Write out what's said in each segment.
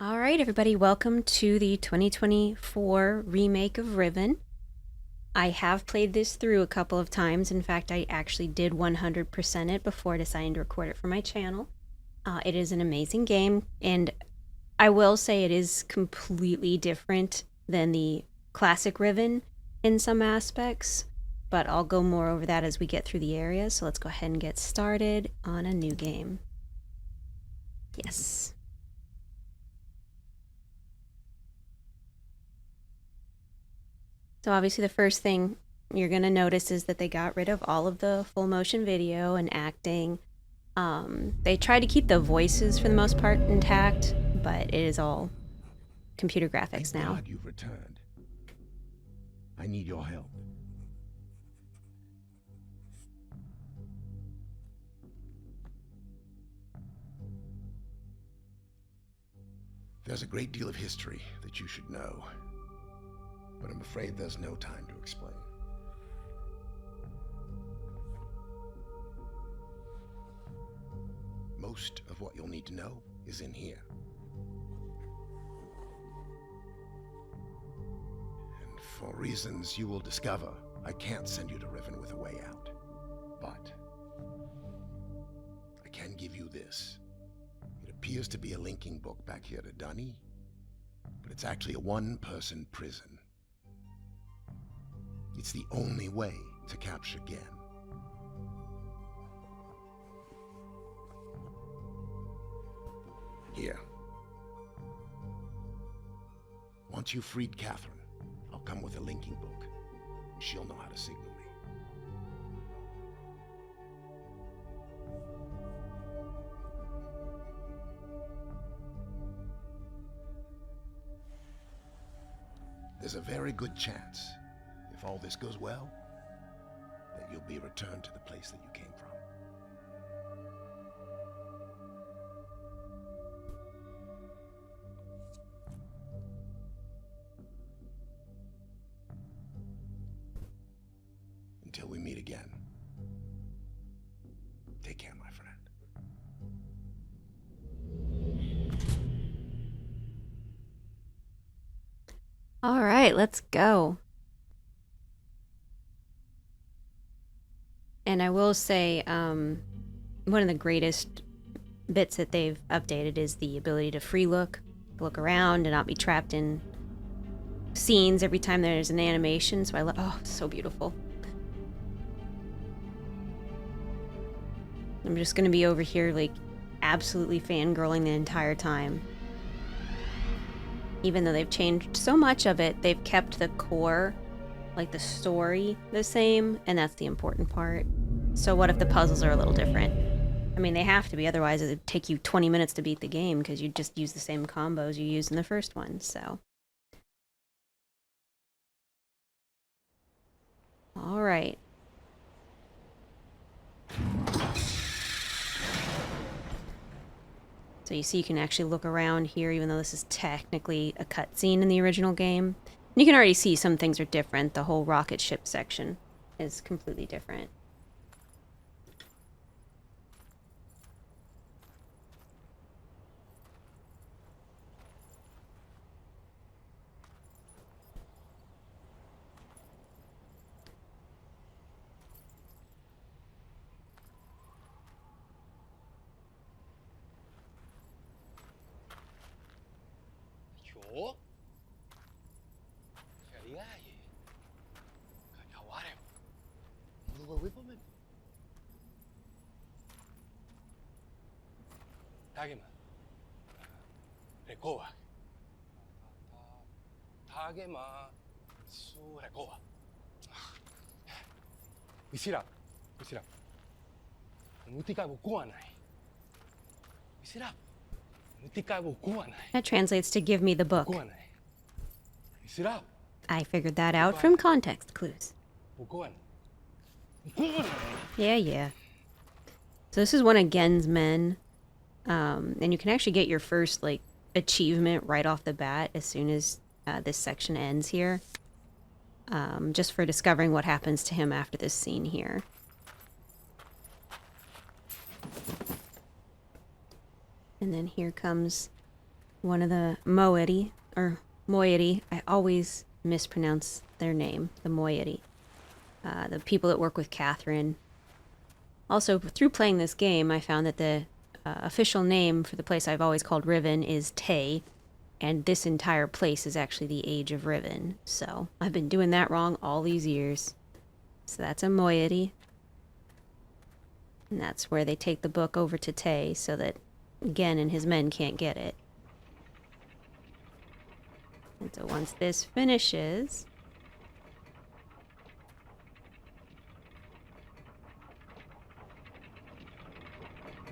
Alright, everybody, welcome to the 2024 remake of Riven. I have played this through a couple of times. In fact, I actually did 100% it before deciding to record it for my channel. It is an amazing game, and I will say it is completely different than the classic Riven in some aspects, but I'll go more over that as we get through the areas. So let's go ahead and get started on a new game. Yes. So obviously the first thing you're going to notice is that they got rid of all of the full motion video and acting. They tried to keep the voices for the most part intact, but it is all computer graphics now. God you've returned. I need your help. There's a great deal of history that you should know, but I'm afraid there's no time to explain. Most of what you'll need to know is in here. And for reasons you will discover, I can't send you to Riven with a way out. But I can give you this. It appears to be a linking book back here to Dunny, but it's actually a one-person prison. It's the only way to capture Gen. Here. Once you've freed Catherine, I'll come with a linking book. She'll know how to signal me. There's a very good chance, if all this goes well, that you'll be returned to the place that you came from. Until we meet again, take care, my friend. All right, let's go. And I will say, one of the greatest bits that they've updated is the ability to free look around and not be trapped in scenes every time there's an animation. So I love, oh, it's so beautiful. I'm just gonna be over here like absolutely fangirling the entire time. Even though they've changed so much of it, they've kept the core, like the story, the same, and that's the important part. So what if the puzzles are a little different? I mean, they have to be, otherwise it would take you 20 minutes to beat the game because you just use the same combos you used in the first one, so. Alright. So you see you can actually look around here, even though this is technically a cutscene in the original game. And you can already see some things are different. The whole rocket ship section is completely different. Yo, realidade, kakawarem, lugawipamen. Tagema, rekoa. Tagema, su rekoa. Isira, isira. Mutika bukuan nai. Isira. That translates to give me the book. I figured that out from context clues. Yeah. So this is one of Gen's men. And you can actually get your first, like, achievement right off the bat as soon as this section ends here. Just for discovering what happens to him after this scene here. And then here comes one of the moiety, or moiety. I always mispronounce their name, the moiety. The people that work with Catherine. Also, through playing this game, I found that the official name for the place I've always called Riven is Tay, and this entire place is actually the Age of Riven. So I've been doing that wrong all these years. So that's a moiety. And that's where they take the book over to Tay so that Gen and his men can't get it. And so once this finishes...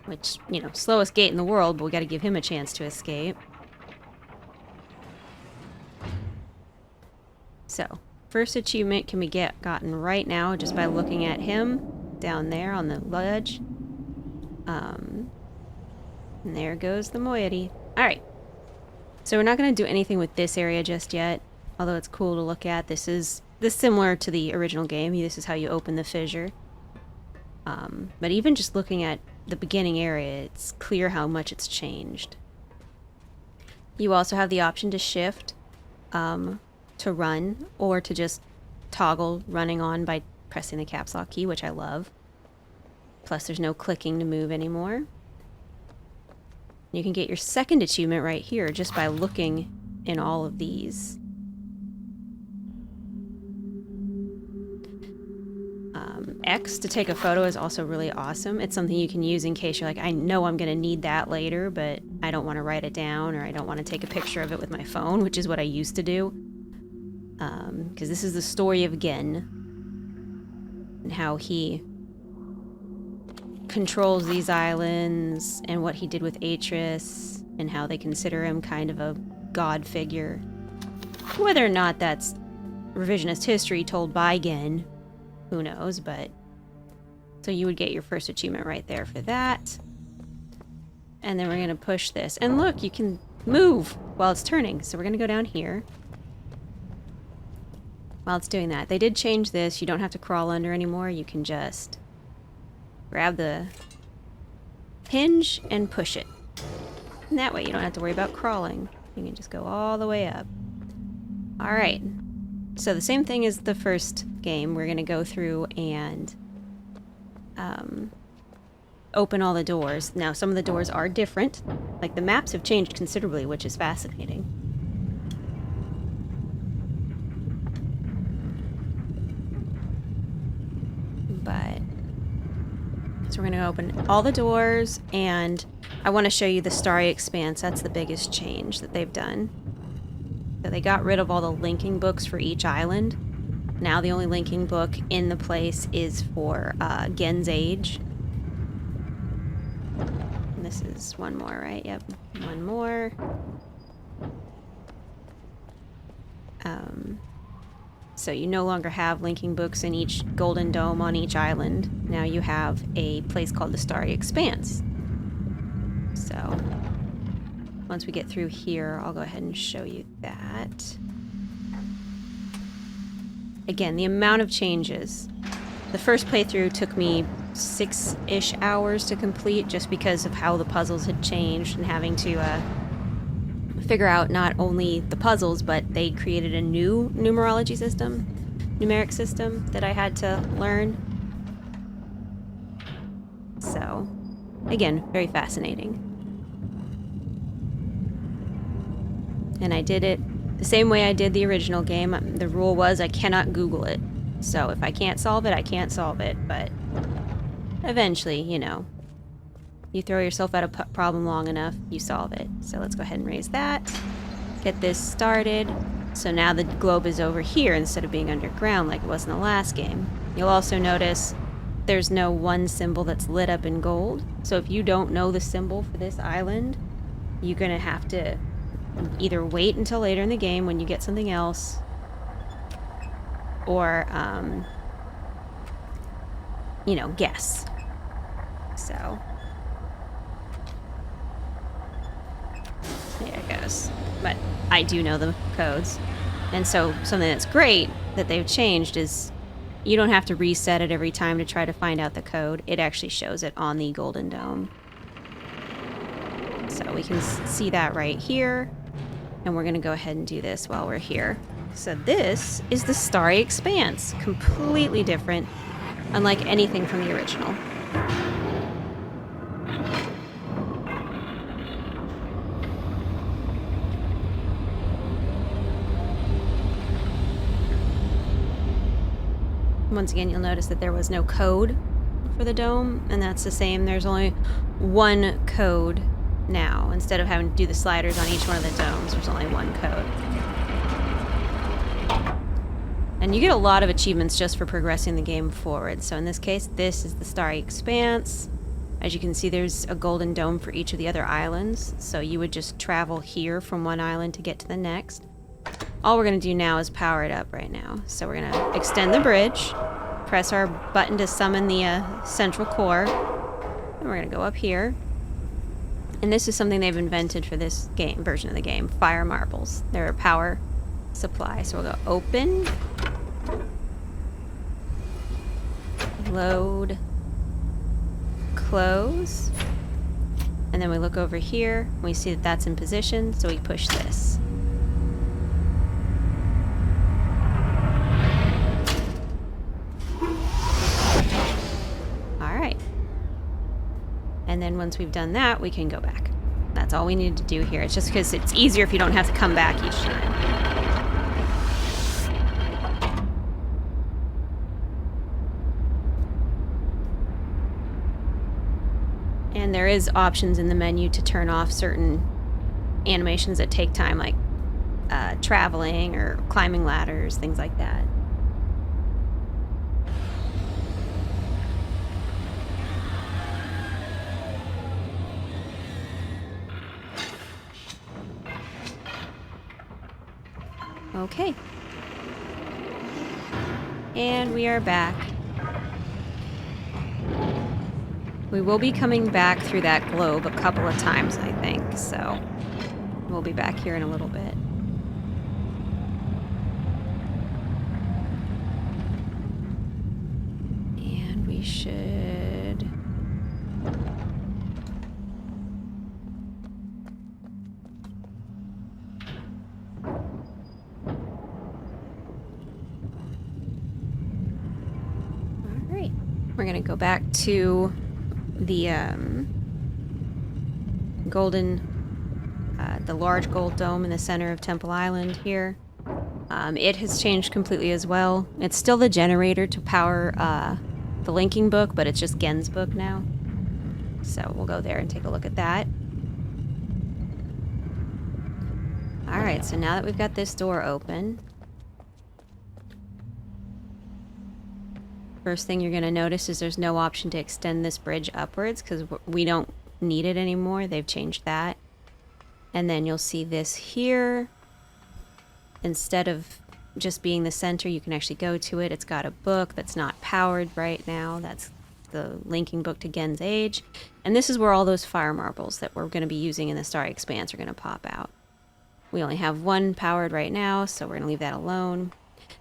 which, you know, slowest gate in the world, but we gotta give him a chance to escape. So, first achievement can be gotten right now just by looking at him down there on the ledge. And there goes the moiety. Alright. So we're not going to do anything with this area just yet, although it's cool to look at. This is similar to the original game. This is how you open the fissure. But even just looking at the beginning area, it's clear how much it's changed. You also have the option to shift, to run, or to just toggle running on by pressing the caps lock key, which I love. Plus there's no clicking to move anymore. You can get your second achievement right here just by looking in all of these. X to take a photo is also really awesome. It's something you can use in case you're like, I know I'm going to need that later, but I don't want to write it down, or I don't want to take a picture of it with my phone, which is what I used to do. Because this is the story of Gen and how he controls these islands and what he did with Atris and how they consider him kind of a god figure. Whether or not that's revisionist history told by Gen, who knows, but... So you would get your first achievement right there for that. And then we're going to push this. And look, you can move while it's turning. So we're going to go down here. While it's doing that. They did change this. You don't have to crawl under anymore. You can just grab the hinge and push it. And that way you don't have to worry about crawling. You can just go all the way up. Alright. So the same thing as the first game. We're going to go through and open all the doors. Now, some of the doors are different. Like, the maps have changed considerably, which is fascinating. But... So we're going to open all the doors, and I want to show you the Starry Expanse. That's the biggest change that they've done. So they got rid of all the linking books for each island. Now the only linking book in the place is for Gen's age. And this is one more, right? Yep, one more. So you no longer have linking books in each golden dome on each island. Now you have a place called the Starry Expanse. So once we get through here, I'll go ahead and show you that. Again, the amount of changes. The first playthrough took me 6-ish hours to complete just because of how the puzzles had changed and having to figure out not only the puzzles, but they created a new numeric system that I had to learn. So, again, very fascinating. And I did it the same way I did the original game. The rule was I cannot Google it. So if I can't solve it, I can't solve it. But eventually, you know, you throw yourself at a problem long enough, you solve it. So let's go ahead and raise that. Get this started. So now the globe is over here instead of being underground like it was in the last game. You'll also notice there's no one symbol that's lit up in gold. So if you don't know the symbol for this island, you're going to have to either wait until later in the game when you get something else, or, you know, guess. So, there it goes. But I do know the codes. And so something that's great that they've changed is you don't have to reset it every time to try to find out the code. It actually shows it on the Golden Dome. So we can see that right here. And we're going to go ahead and do this while we're here. So this is the Starry Expanse. Completely different, unlike anything from the original. Once again, you'll notice that there was no code for the dome, and that's the same. There's only one code now. Instead of having to do the sliders on each one of the domes, there's only one code. And you get a lot of achievements just for progressing the game forward. So in this case, this is the Starry Expanse. As you can see, there's a golden dome for each of the other islands. So you would just travel here from one island to get to the next. All we're going to do now is power it up right now. So we're going to extend the bridge, press our button to summon the central core, and we're going to go up here. And this is something they've invented for this game version of the game, fire marbles. They're a power supply. So we'll go open, load, close, and then we look over here, and we see that that's in position, so we push this. And then once we've done that, we can go back. That's all we need to do here. It's just because it's easier if you don't have to come back each time. And there is options in the menu to turn off certain animations that take time, like traveling or climbing ladders, things like that. Okay. And we are back. We will be coming back through that globe a couple of times, I think, so we'll be back here in a little bit. And we should... We're going to go back to the the large gold dome in the center of Temple Island here. It has changed completely as well. It's still the generator to power the linking book, but it's just Gen's book now. So we'll go there and take a look at that. Alright, so now that we've got this door open, first thing you're going to notice is there's no option to extend this bridge upwards because we don't need it anymore. They've changed that. And then you'll see this here. Instead of just being the center, you can actually go to it. It's got a book that's not powered right now. That's the linking book to Gen's Age. And this is where all those fire marbles that we're going to be using in the Starry Expanse are going to pop out. We only have one powered right now, so we're going to leave that alone.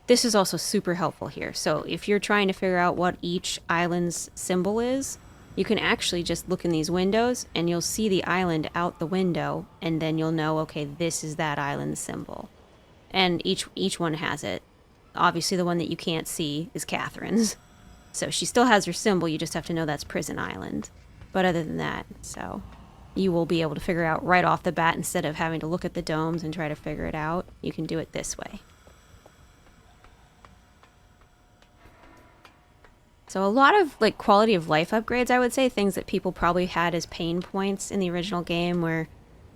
This is also super helpful here. So if you're trying to figure out what each island's symbol is, you can actually just look in these windows and you'll see the island out the window, and then you'll know, okay, this is that island's symbol. And each one has it. Obviously the one that you can't see is Catherine's. So she still has her symbol, you just have to know that's Prison Island. But other than that, so you will be able to figure out right off the bat instead of having to look at the domes and try to figure it out. You can do it this way. So a lot of like quality of life upgrades, I would say, things that people probably had as pain points in the original game where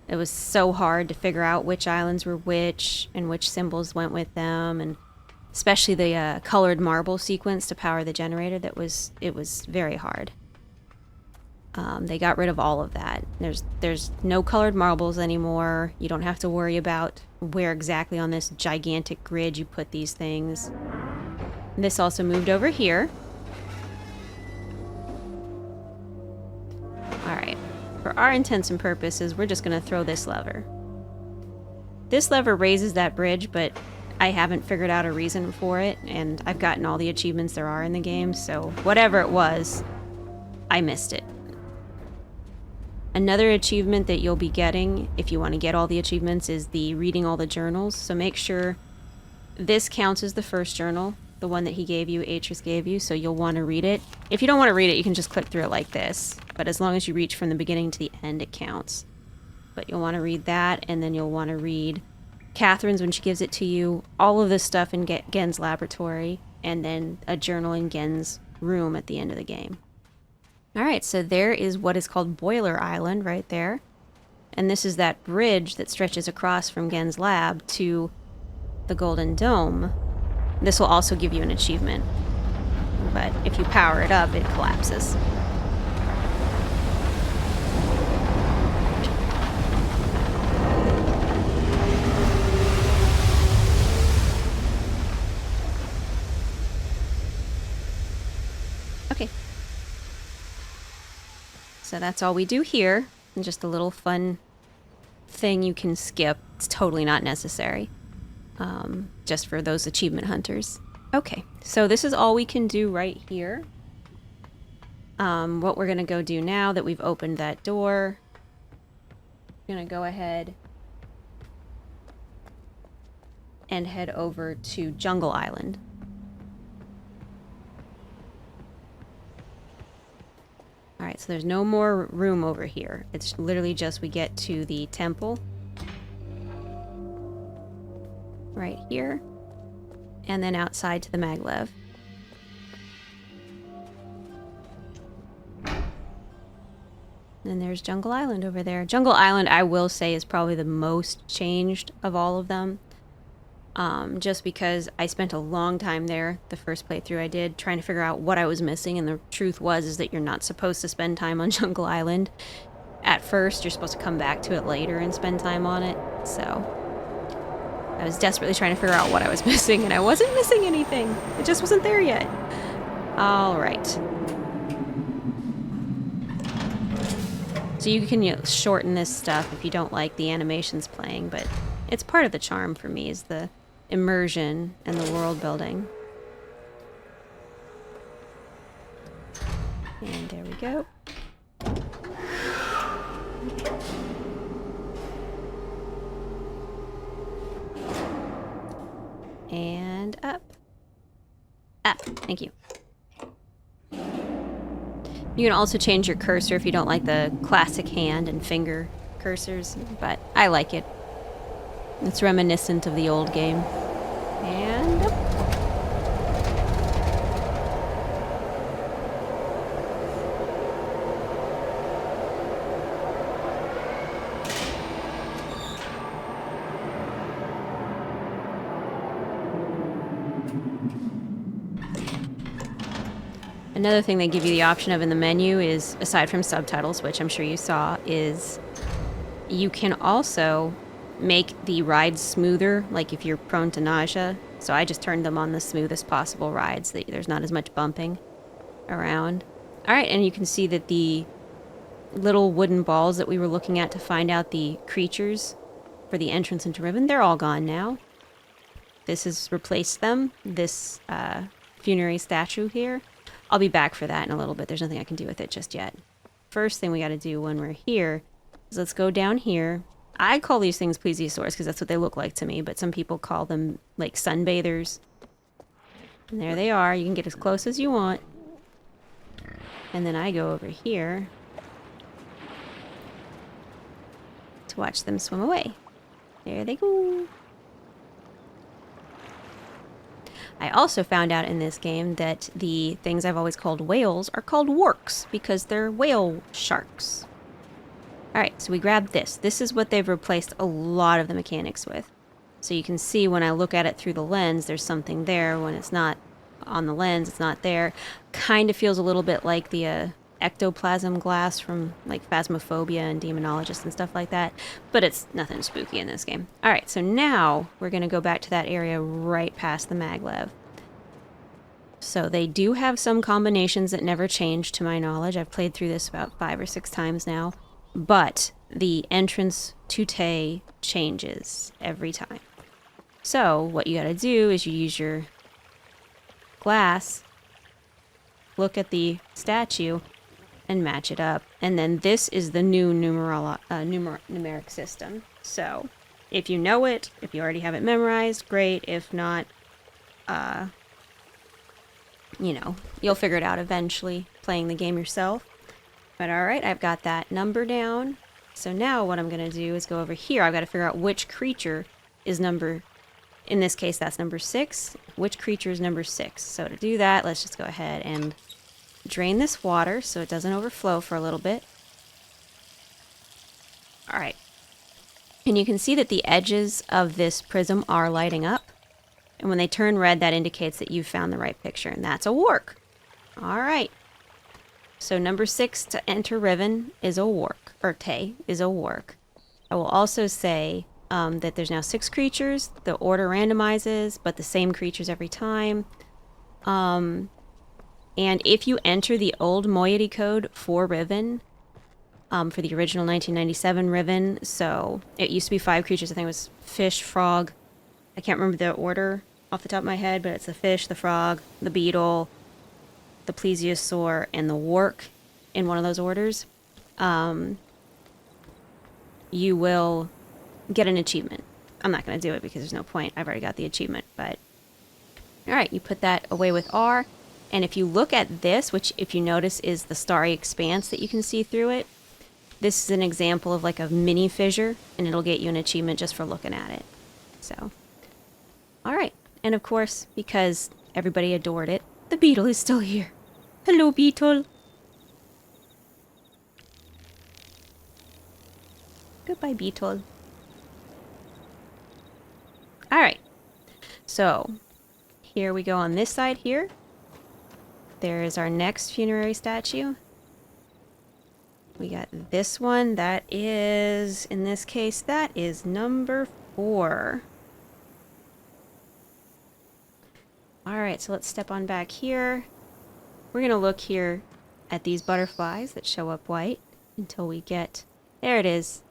it was so hard to figure out which islands were which and which symbols went with them, and especially the colored marble sequence to power the generator. It was very hard. They got rid of all of that. There's no colored marbles anymore. You don't have to worry about where exactly on this gigantic grid you put these things. This also moved over here. Alright, for our intents and purposes, we're just going to throw this lever. This lever raises that bridge, but I haven't figured out a reason for it, and I've gotten all the achievements there are in the game, so whatever it was, I missed it. Another achievement that you'll be getting, if you want to get all the achievements, is the reading all the journals. So make sure this counts as the first journal, the one that he gave you, Atris gave you, so you'll want to read it. If you don't want to read it, you can just click through it like this. But as long as you reach from the beginning to the end, it counts. But you'll want to read that, and then you'll want to read Catherine's when she gives it to you, all of this stuff in Gen's laboratory, and then a journal in Gen's room at the end of the game. Alright, so there is what is called Boiler Island right there. And this is that bridge that stretches across from Gen's lab to the Golden Dome. This will also give you an achievement. But if you power it up, it collapses. Okay. So that's all we do here. And just a little fun thing you can skip. It's totally not necessary. Just for those achievement hunters. Okay, so this is all we can do right here. What we're going to go do now that we've opened that door, we're going to go ahead and head over to Jungle Island. Alright, so there's no more room over here. It's literally just we get to the temple. Right here. And then outside to the maglev. And there's Jungle Island over there. Jungle Island, I will say, is probably the most changed of all of them. Just because I spent a long time there, the first playthrough I did, trying to figure out what I was missing, and the truth is that you're not supposed to spend time on Jungle Island at first. You're supposed to come back to it later and spend time on it, so I was desperately trying to figure out what I was missing, and I wasn't missing anything. It just wasn't there yet. Alright. So you can shorten this stuff if you don't like the animations playing, but it's part of the charm for me, is the immersion and the world building. And there we go. And up. Up. Thank you. You can also change your cursor if you don't like the classic hand and finger cursors, but I like it. It's reminiscent of the old game. And up. Another thing they give you the option of in the menu is, aside from subtitles, which I'm sure you saw, is you can also make the rides smoother, like if you're prone to nausea. So I just turned them on the smoothest possible rides, that there's not as much bumping around. Alright, and you can see that the little wooden balls that we were looking at to find out the creatures for the entrance into Riven, they're all gone now. This has replaced them, this funerary statue here. I'll be back for that in a little bit. There's nothing I can do with it just yet. First thing we got to do when we're here is let's go down here. I call these things plesiosaurs because that's what they look like to me, but some people call them like sunbathers. And there they are. You can get as close as you want. And then I go over here to watch them swim away. There they go. I also found out in this game that the things I've always called whales are called works because they're whale sharks. Alright, so we grabbed this. This is what they've replaced a lot of the mechanics with. So you can see when I look at it through the lens, there's something there. When it's not on the lens, it's not there. Kind of feels a little bit like the ectoplasm glass from like Phasmophobia and Demonologist and stuff like that. But it's nothing spooky in this game. Alright, so now we're going to go back to that area right past the maglev. So they do have some combinations that never change to my knowledge. I've played through this about 5 or 6 times now. But the entrance to Tay changes every time. So what you gotta do is you use your glass, look at the statue, and match it up. And then this is the new numeric system. So if you know it, if you already have it memorized, great. If not, you know, you'll figure it out eventually playing the game yourself. But alright, I've got that number down. So now what I'm going to do is go over here. I've got to figure out which creature is number, in this case that's number 6. Which creature is number 6? So to do that, let's just go ahead and drain this water so it doesn't overflow for a little bit. Alright. And you can see that the edges of this prism are lighting up. And when they turn red, that indicates that you've found the right picture. And that's a wark. Alright. So number 6 to enter Riven is a wark. Or Tay is a wark. I will also say that there's now 6 creatures. The order randomizes, but the same creatures every time. And if you enter the old moiety code for Riven, for the original 1997 Riven, so it used to be 5 creatures. I think it was fish, frog. I can't remember the order off the top of my head, but it's the fish, the frog, the beetle, the plesiosaur, and the wark in one of those orders. You will get an achievement. I'm not going to do it because there's no point. I've already got the achievement, but alright, you put that away with R. And if you look at this, which if you notice is the starry expanse that you can see through it, this is an example of like a mini fissure, and it'll get you an achievement just for looking at it. So, alright. And of course, because everybody adored it, the beetle is still here. Hello, beetle. Goodbye, beetle. Alright. So, here we go on this side here. There is our next funerary statue. We got this one. That is, in this case, that is number 4. Alright, so let's step on back here. We're going to look here at these butterflies that show up white until we get... There it is.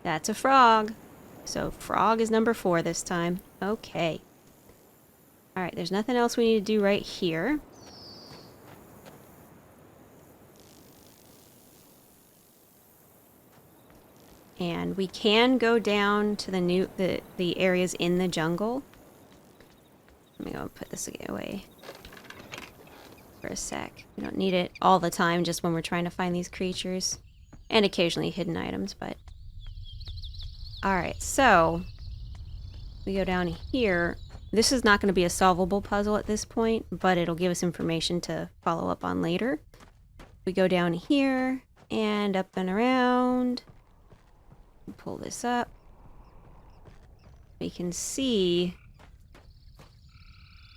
That's a frog. So frog is number 4 this time. Okay. Alright, there's nothing else we need to do right here. And we can go down to the areas in the jungle. Let me go and put this away for a sec. We don't need it all the time, just when we're trying to find these creatures. And occasionally hidden items, but... Alright, so... we go down here. This is not going to be a solvable puzzle at this point, but it'll give us information to follow up on later. We go down here, and up and around. Pull this up. We can see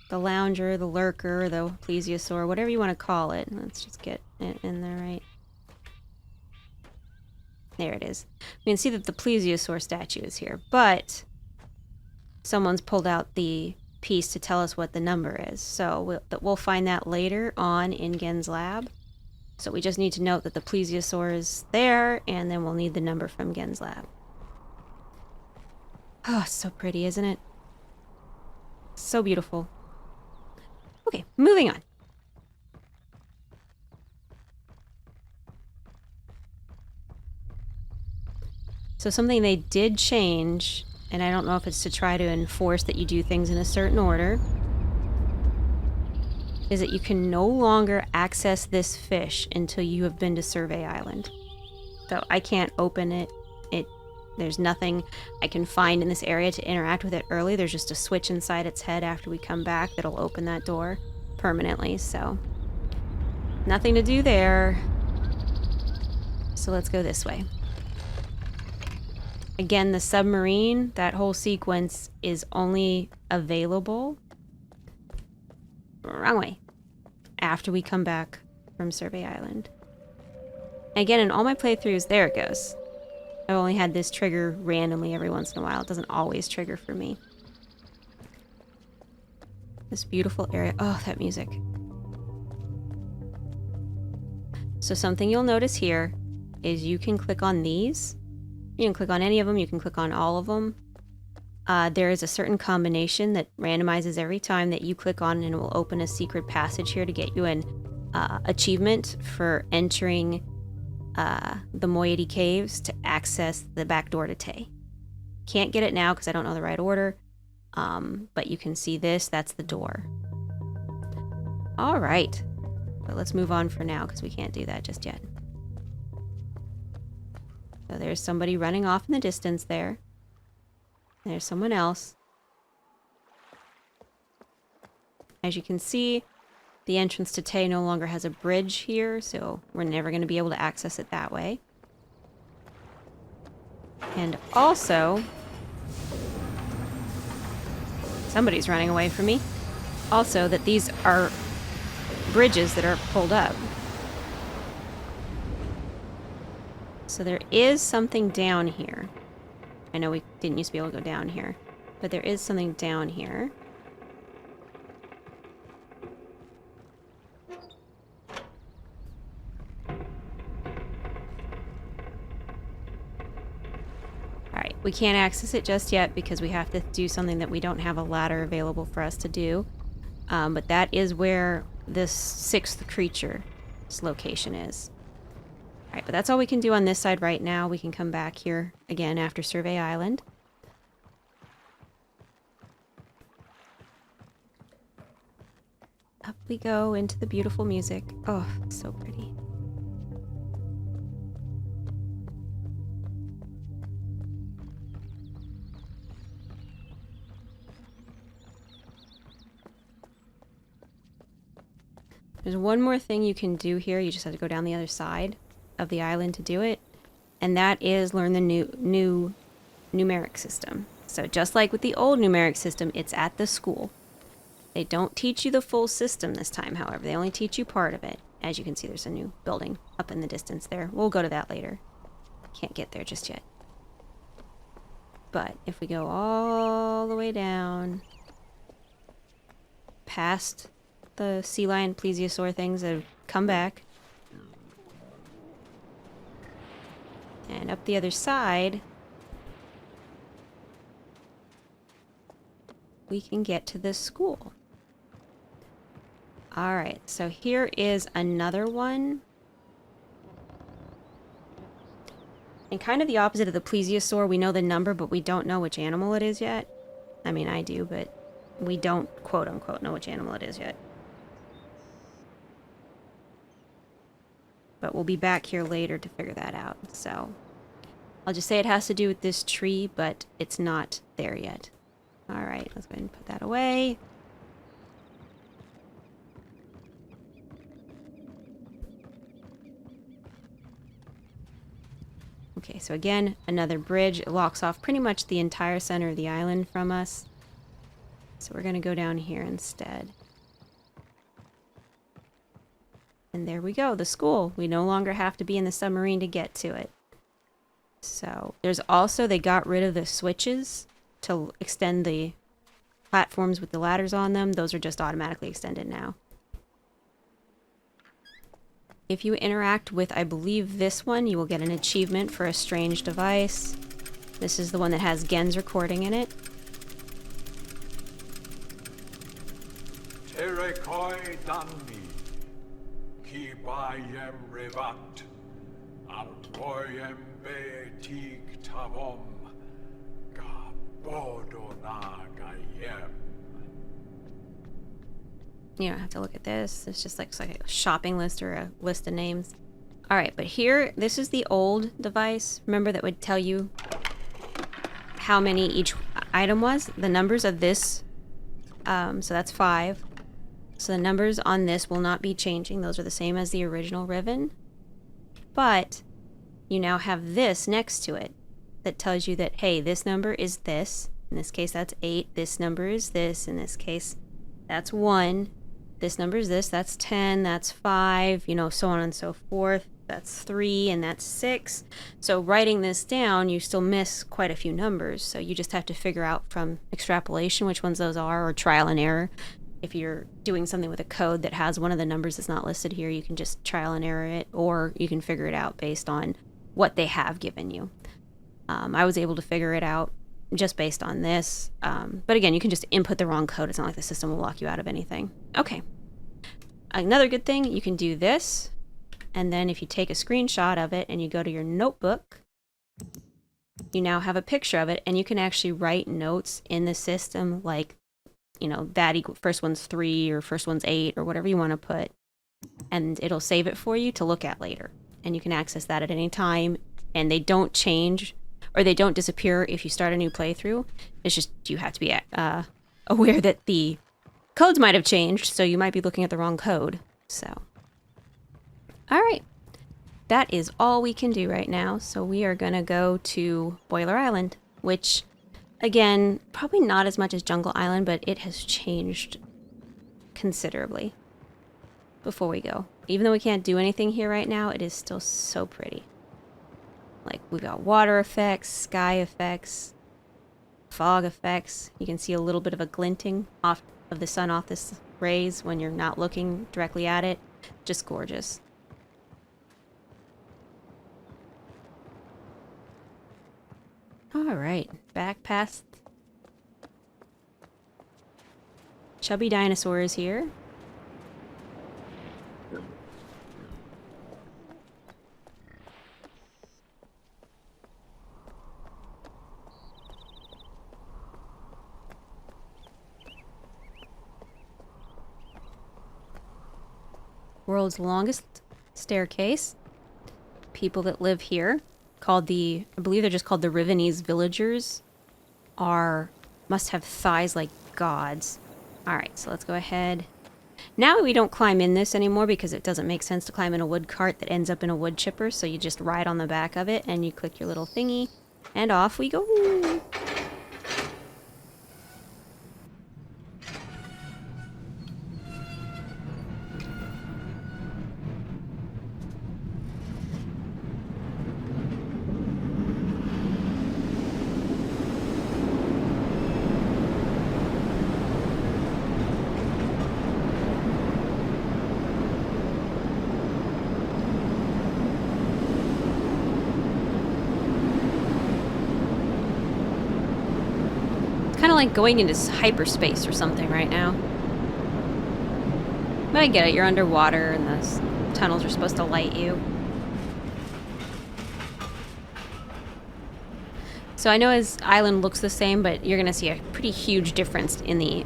the lounger, the lurker, the plesiosaur, whatever you want to call it. Let's just get it in there right. There it is. We can see that the plesiosaur statue is here, but someone's pulled out the piece to tell us what the number is. So we'll find that later on in Gen's lab. So we just need to note that the plesiosaur is there, and then we'll need the number from Gen's lab. Oh, so pretty, isn't it? So beautiful. Okay, moving on. So something they did change, and I don't know if it's to try to enforce that you do things in a certain order, is that you can no longer access this fish until you have been to Survey Island. So I can't open it. There's nothing I can find in this area to interact with it early. There's just a switch inside its head after we come back that'll open that door permanently, so nothing to do there. So let's go this way. Again, the submarine, that whole sequence is only available... wrong way. After we come back from Survey Island. Again, in all my playthroughs, there it goes. I've only had this trigger randomly every once in a while. It doesn't always trigger for me. This beautiful area. Oh, that music. So something you'll notice here is you can click on these. You can click on any of them. You can click on all of them. There is a certain combination that randomizes every time that you click on, and it will open a secret passage here to get you in. achievement for entering the Moiety Caves to access the back door to Tay. Can't get it now because I don't know the right order, but you can see this. That's the door. All right, but let's move on for now because we can't do that just yet. So there's somebody running off in the distance there. There's someone else. As you can see, the entrance to Tay no longer has a bridge here, so we're never going to be able to access it that way. And also, somebody's running away from me. Also, that these are bridges that are pulled up. So there is something down here. I know we didn't used to be able to go down here, but there is something down here. Alright, we can't access it just yet because we have to do something that we don't have a ladder available for us to do. But that is where this 6th creature's location is. Alright, but that's all we can do on this side right now. We can come back here again after Survey Island. Up we go into the beautiful music. Oh, so pretty. There's one more thing you can do here. You just have to go down the other side of the island to do it. And that is learn the new numeric system. So just like with the old numeric system, it's at the school. They don't teach you the full system this time, however. They only teach you part of it. As you can see, there's a new building up in the distance there. We'll go to that later. Can't get there just yet. But if we go all the way down, past the sea lion plesiosaur things that have come back, and up the other side, we can get to this school. Alright, so here is another one. And kind of the opposite of the plesiosaur, we know the number, but we don't know which animal it is yet. I mean, I do, but we don't, quote-unquote, know which animal it is yet. But we'll be back here later to figure that out, so I'll just say it has to do with this tree, but it's not there yet. Alright, let's go ahead and put that away. Okay, so again, another bridge. It locks off pretty much the entire center of the island from us. So we're going to go down here instead. And there we go, the school. We no longer have to be in the submarine to get to it. So there's also, they got rid of the switches to extend the platforms with the ladders on them. Those are just automatically extended now. If you interact with, I believe, this one, you will get an achievement for a strange device. This is the one that has Gen's recording in it. Terekoi danni, ki bayem revat, altoyem betik tavom, gabodona gayem. You don't have to look at this. It's just like a shopping list or a list of names. Alright, but here, this is the old device. Remember that would tell you how many each item was? The numbers of this, so that's 5. So the numbers on this will not be changing. Those are the same as the original Riven. But you now have this next to it that tells you that, hey, this number is this. In this case, that's 8. This number is this. In this case, that's 1. This number is this, that's 10, that's 5, you know, so on and so forth. That's 3, and that's 6. So writing this down, you still miss quite a few numbers. So you just have to figure out from extrapolation which ones those are, or trial and error. If you're doing something with a code that has one of the numbers that's not listed here, you can just trial and error it, or you can figure it out based on what they have given you. I was able to figure it out just based on this. But again, you can just input the wrong code. It's not like the system will lock you out of anything. Okay. another good thing, you can do this, and then if you take a screenshot of it and you go to your notebook, you now have a picture of it, and you can actually write notes in the system, like, you know, that first one's 3 or first one's 8 or whatever you want to put, and it'll save it for you to look at later. And you can access that at any time, and they don't change or they don't disappear if you start a new playthrough. It's just you have to be aware that the codes might have changed, so you might be looking at the wrong code. So, all right. That is all we can do right now, so we are going to go to Boiler Island, which, again, probably not as much as Jungle Island, but it has changed considerably before we go. Even though we can't do anything here right now, it is still so pretty. Like, we've got water effects, sky effects, fog effects. You can see a little bit of a glinting off of the sun off this rays when you're not looking directly at it. Just gorgeous. Alright, back past chubby dinosaurs here. World's longest staircase. People that live here, called the, I believe they're just called the Rivenese villagers, must have thighs like gods. Alright, so let's go ahead. Now we don't climb in this anymore because it doesn't make sense to climb in a wood cart that ends up in a wood chipper, so you just ride on the back of it and you click your little thingy, and off we go. Kind of like going into hyperspace or something right now. But I get it, you're underwater and the tunnels are supposed to light you. So I know his island looks the same, but you're gonna see a pretty huge difference in the,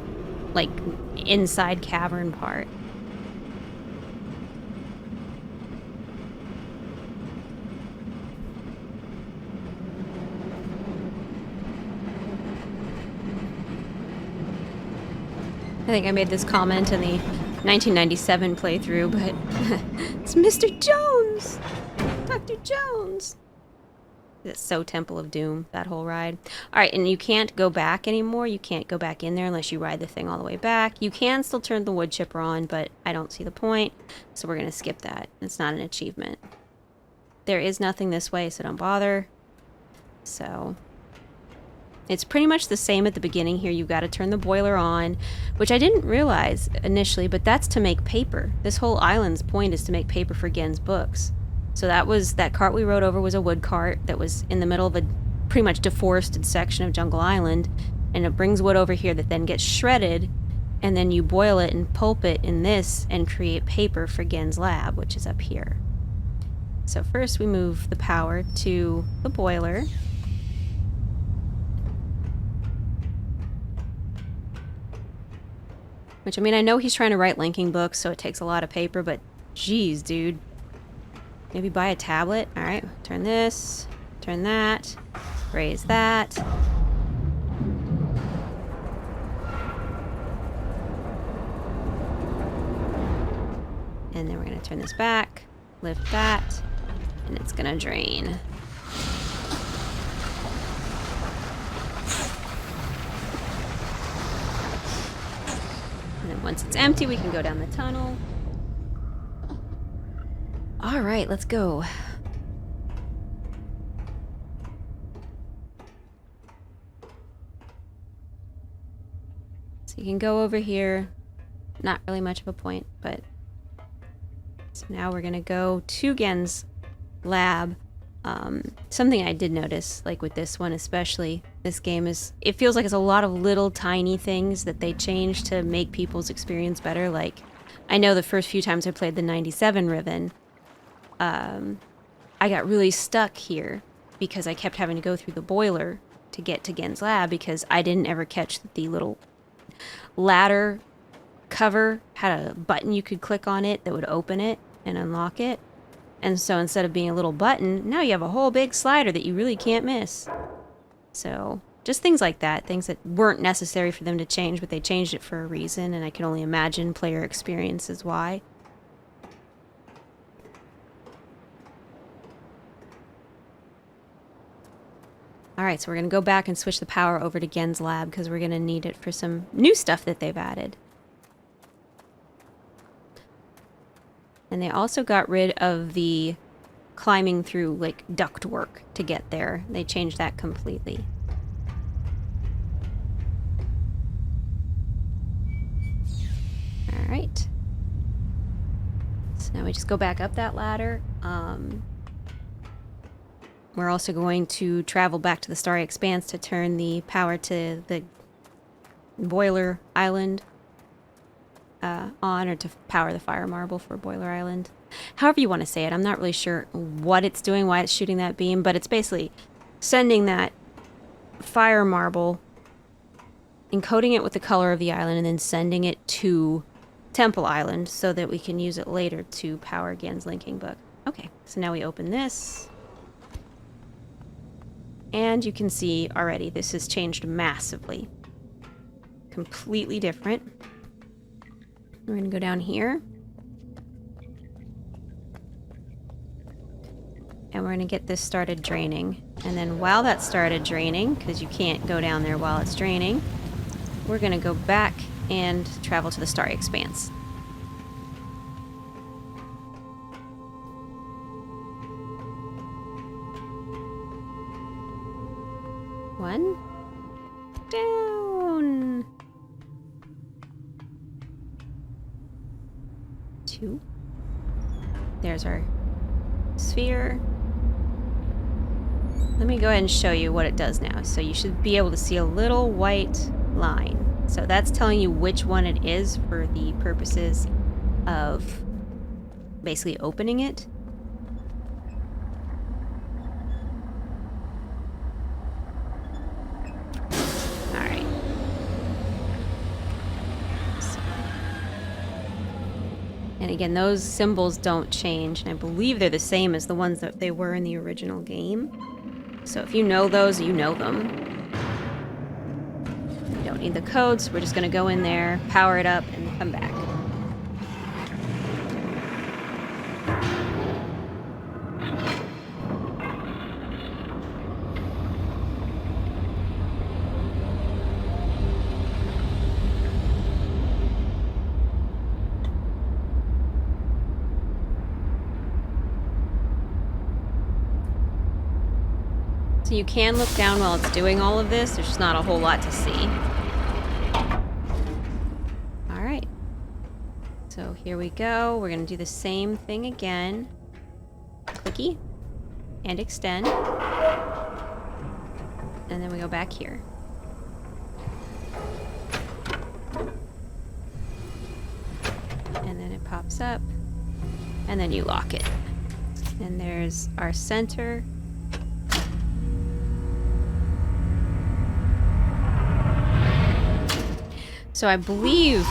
like, inside cavern part. I think I made this comment in the 1997 playthrough, but it's Mr. Jones! Dr. Jones! It's so Temple of Doom, that whole ride. Alright, and you can't go back anymore. You can't go back in there unless you ride the thing all the way back. You can still turn the wood chipper on, but I don't see the point, so we're going to skip that. It's not an achievement. There is nothing this way, so don't bother. So it's pretty much the same at the beginning here. You've got to turn the boiler on, which I didn't realize initially, but that's to make paper. This whole island's point is to make paper for Gen's books. So that cart we rode over was a wood cart that was in the middle of a pretty much deforested section of Jungle Island, and it brings wood over here that then gets shredded, and then you boil it and pulp it in this and create paper for Gen's lab, which is up here. So first we move the power to the boiler. Which, I mean, I know he's trying to write linking books, so it takes a lot of paper, but geez, dude. Maybe buy a tablet? Alright, turn this, turn that, raise that. And then we're going to turn this back, lift that, and it's going to drain. And then once it's empty, we can go down the tunnel. All right, let's go. So you can go over here. Not really much of a point, but... So now we're gonna go to Gen's lab. Something I did notice, like with this one especially, this game is... It feels like it's a lot of little tiny things that they changed to make people's experience better, like I know the first few times I played the 97 Riven, I got really stuck here because I kept having to go through the boiler to get to Gen's lab because I didn't ever catch the little ladder cover had a button you could click on it that would open it and unlock it. And so instead of being a little button, now you have a whole big slider that you really can't miss. So just things like that, things that weren't necessary for them to change, but they changed it for a reason, and I can only imagine player experience is why. Alright, so we're going to go back and switch the power over to Gen's lab because we're going to need it for some new stuff that they've added. And they also got rid of the climbing through, like, duct work to get there. They changed that completely. Alright. So now we just go back up that ladder. We're also going to travel back to the Starry Expanse to turn the power to the Boiler Island on, or to power the Fire Marble for Boiler Island. However you want to say it. I'm not really sure what it's doing, why it's shooting that beam, but it's basically sending that Fire Marble, encoding it with the color of the island, and then sending it to Temple Island so that we can use it later to power Gen's linking book. Okay, so now we open this. And you can see already this has changed massively. Completely different. We're going to go down here. And we're going to get this started draining. And then while that started draining, because you can't go down there while it's draining, we're going to go back and travel to the Starry Expanse. One. Down. Two. There's our sphere. Let me go ahead and show you what it does now. So you should be able to see a little white line. So that's telling you which one it is for the purposes of basically opening it. Alright. And again, those symbols don't change, and I believe they're the same as the ones that they were in the original game. So if you know those, you know them. We don't need the codes, we're just going to go in there, power it up, and come back. So you can look down while it's doing all of this. There's just not a whole lot to see. Alright. So here we go. We're going to do the same thing again. Clicky. And extend. And then we go back here. And then it pops up. And then you lock it. And there's our center. So I believe,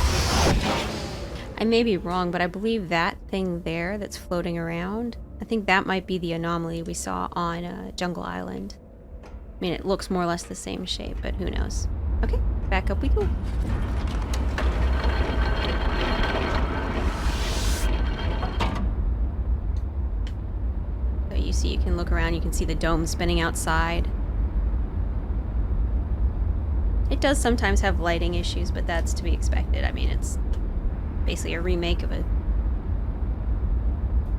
I may be wrong, but I believe that thing there that's floating around, I think that might be the anomaly we saw on Jungle Island. I mean, it looks more or less the same shape, but who knows. Okay, back up we go. So you see, you can look around, you can see the dome spinning outside. It does sometimes have lighting issues, but that's to be expected. I mean, it's basically a remake of a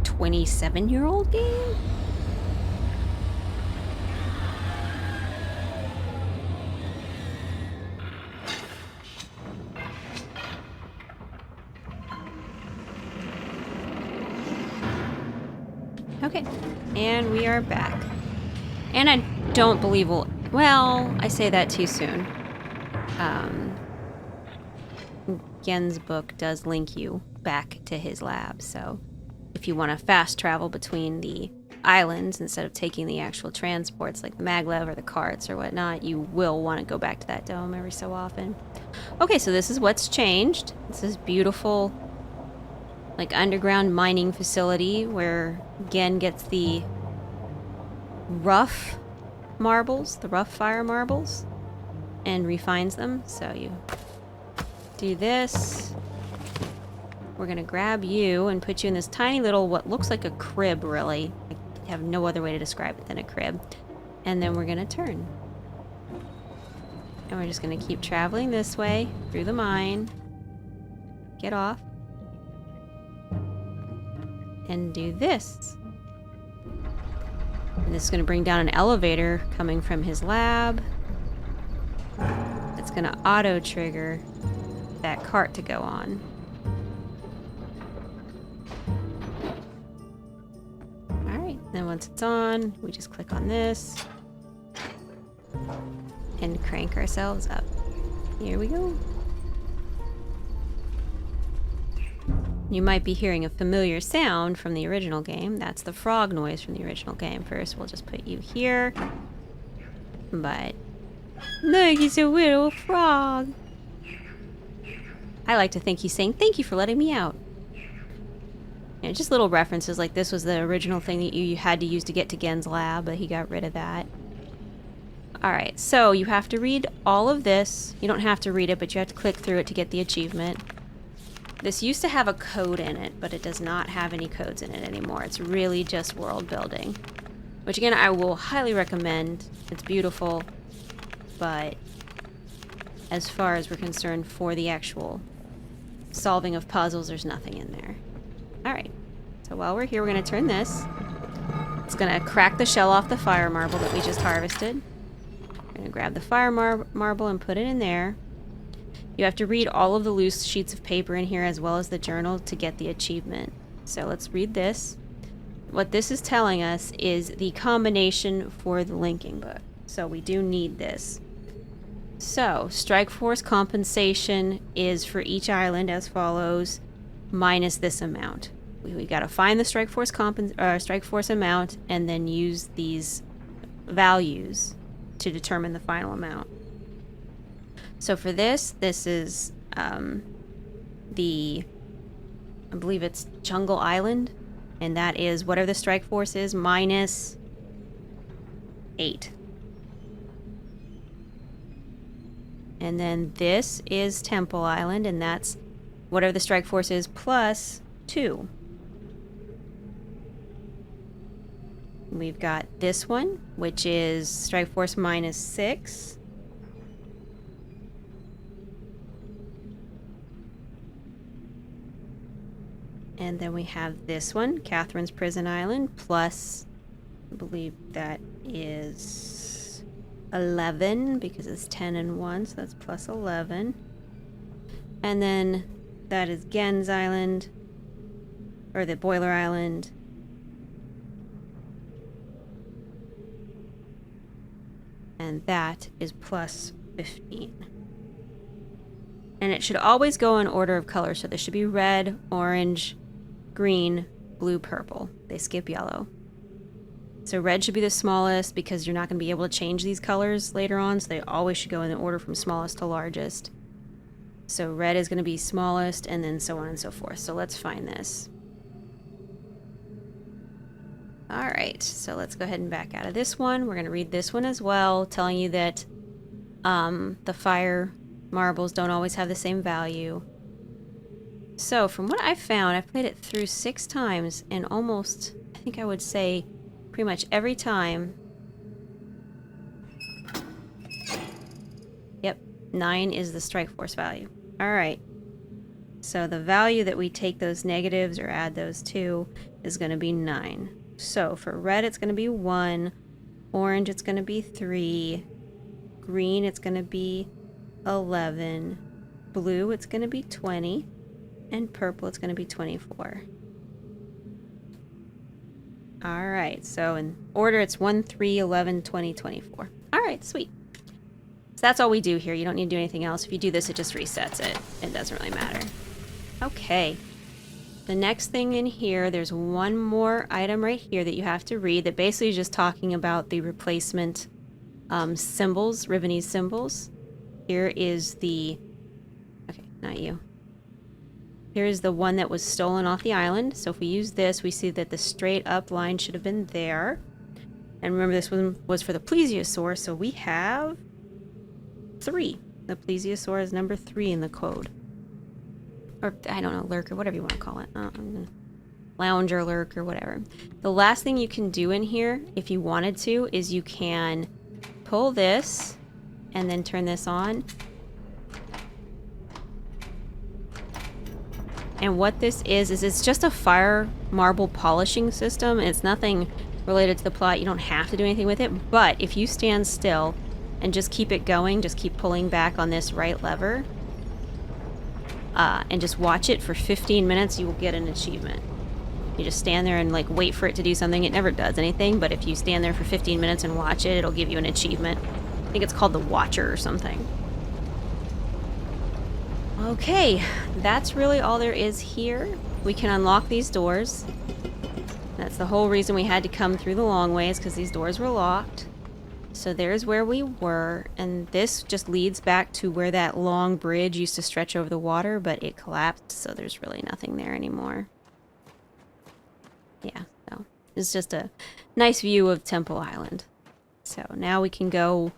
27-year-old game. Okay, and we are back. And I don't believe we'll... Well, I say that too soon. Gen's book does link you back to his lab. So if you want to fast travel between the islands instead of taking the actual transports like the maglev or the carts or whatnot, you will want to go back to that dome every so often. Okay, so this is what's changed. It's this beautiful, like, underground mining facility where Gen gets the rough marbles, the rough fire marbles, and refines them. So you do this. We're gonna grab you and put you in this tiny little, what looks like a crib, really. I have no other way to describe it than a crib. And then we're gonna turn. And we're just gonna keep traveling this way through the mine. Get off. And do this. And this is gonna bring down an elevator coming from his lab. It's gonna auto trigger that cart to go on. Alright, then once it's on, we just click on this and crank ourselves up. Here we go. You might be hearing a familiar sound from the original game. That's the frog noise from the original game. First, we'll just put you here. But look, he's a little frog. I like to think he's saying, thank you for letting me out. And just little references, like this was the original thing that you had to use to get to Gen's lab, but he got rid of that. Alright, so you have to read all of this. You don't have to read it, but you have to click through it to get the achievement. This used to have a code in it, but it does not have any codes in it anymore. It's really just world building. Which again, I will highly recommend. It's beautiful, but as far as we're concerned for the actual solving of puzzles, there's nothing in there. Alright, so while we're here, we're going to turn this. It's going to crack the shell off the fire marble that we just harvested. We're going to grab the fire marble and put it in there. You have to read all of the loose sheets of paper in here as well as the journal to get the achievement. So let's read this. What this is telling us is the combination for the linking book. So we do need this. So Strike Force compensation is for each island as follows, minus this amount. We got to find the Strike Force amount and then use these values to determine the final amount. So for this is I believe it's Jungle Island, and that is whatever the Strike Force is minus 8. And then this is Temple Island, and that's whatever the Strike Force is plus 2. We've got this one, which is Strike Force minus 6. And then we have this one, Catherine's Prison Island, plus, I believe that is 11, because it's 10 and 1, so that's plus 11. And then that is Gen's Island, or the Boiler Island. And that is plus 15. And it should always go in order of color, so there should be red, orange, green, blue, purple. They skip yellow. So red should be the smallest because you're not going to be able to change these colors later on, so they always should go in the order from smallest to largest. So red is going to be smallest, and then so on and so forth. So let's find this. Alright, so let's go ahead and back out of this one. We're going to read this one as well, telling you that the fire marbles don't always have the same value. So from what I've found, I've played it through 6 times, and almost, I think I would say, pretty much every time. Yep, 9 is the Strike Force value. Alright, so the value that we take those negatives or add those to is going to be 9. So for red, it's going to be 1. Orange, it's going to be 3. Green, it's going to be 11. Blue, it's going to be 20. And purple, it's going to be 24. Alright, so in order, it's 1, 3, 11, 20, 24. Alright, sweet. So that's all we do here. You don't need to do anything else. If you do this, it just resets it. It doesn't really matter. Okay. The next thing in here, there's one more item right here that you have to read that basically is just talking about the replacement symbols, Rivenese symbols. Here is the... Okay, not you. Here is the one that was stolen off the island. So if we use this, we see that the straight up line should have been there. And remember, this one was for the plesiosaur, so we have 3. The plesiosaur is number 3 in the code. Or, I don't know, lurker, whatever you want to call it. Lounger, lurker, whatever. The last thing you can do in here, if you wanted to, is you can pull this and then turn this on. And what this is it's just a fire marble polishing system. It's nothing related to the plot. You don't have to do anything with it. But if you stand still and just keep it going, just keep pulling back on this right lever, and just watch it for 15 minutes, you will get an achievement. You just stand there and like wait for it to do something. It never does anything, but if you stand there for 15 minutes and watch it, it'll give you an achievement. I think it's called the Watcher or something. Okay, that's really all there is here. We can unlock these doors. That's the whole reason we had to come through the long ways, because these doors were locked. So there's where we were, and this just leads back to where that long bridge used to stretch over the water, but it collapsed, so there's really nothing there anymore. Yeah, so it's just a nice view of Temple Island. So now we can go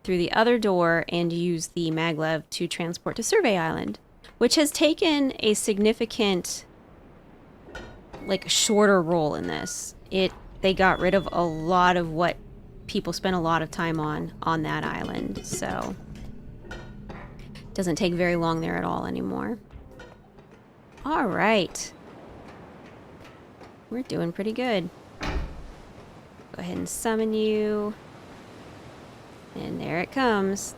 through the other door and use the maglev to transport to Survey Island, which has taken a significant, like, shorter role in this. They got rid of a lot of what people spend a lot of time on that island, so it doesn't take very long there at all anymore. All right, we're doing pretty good. Go ahead and summon you, and there it comes.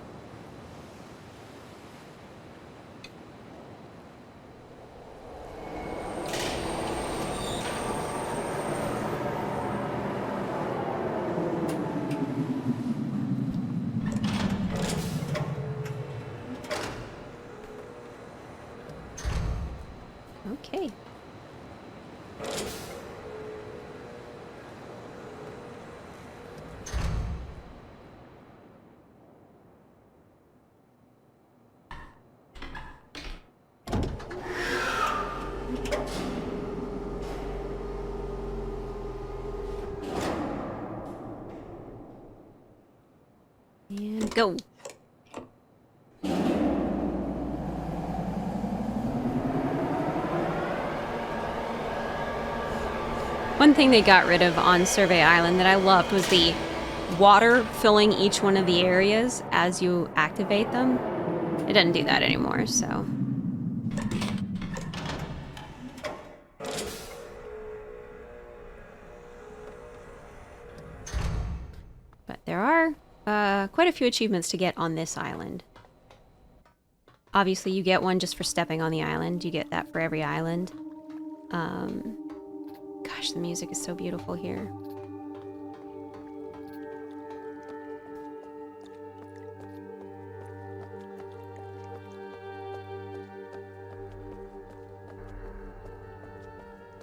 Okay. And go. One thing they got rid of on Survey Island that I loved was the water filling each one of the areas as you activate them. It doesn't do that anymore, so. But there are quite a few achievements to get on this island. Obviously, you get one just for stepping on the island. You get that for every island. Gosh, the music is so beautiful here.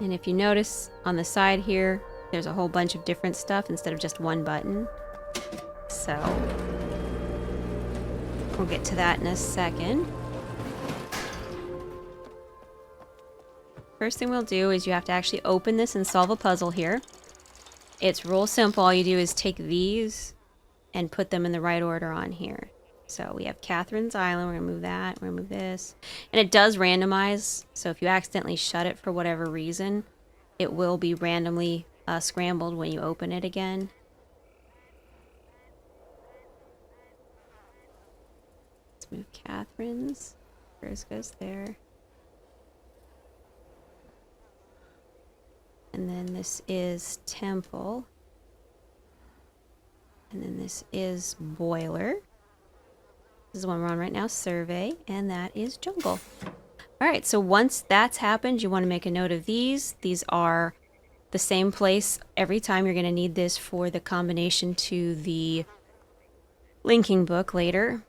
And if you notice on the side here, there's a whole bunch of different stuff instead of just one button. So we'll get to that in a second. First thing we'll do is you have to actually open this and solve a puzzle here. It's real simple. All you do is take these and put them in the right order on here. So we have Catherine's Island. We're going to move that. We're going to move this. And it does randomize. So if you accidentally shut it for whatever reason, it will be randomly scrambled when you open it again. Let's move Catherine's. Hers goes there. And then this is Temple. And then this is Boiler. This is the one we're on right now, Survey. And that is Jungle. Alright, so once that's happened, you want to make a note of these. These are the same place every time. You're going to need this for the combination to the linking book later.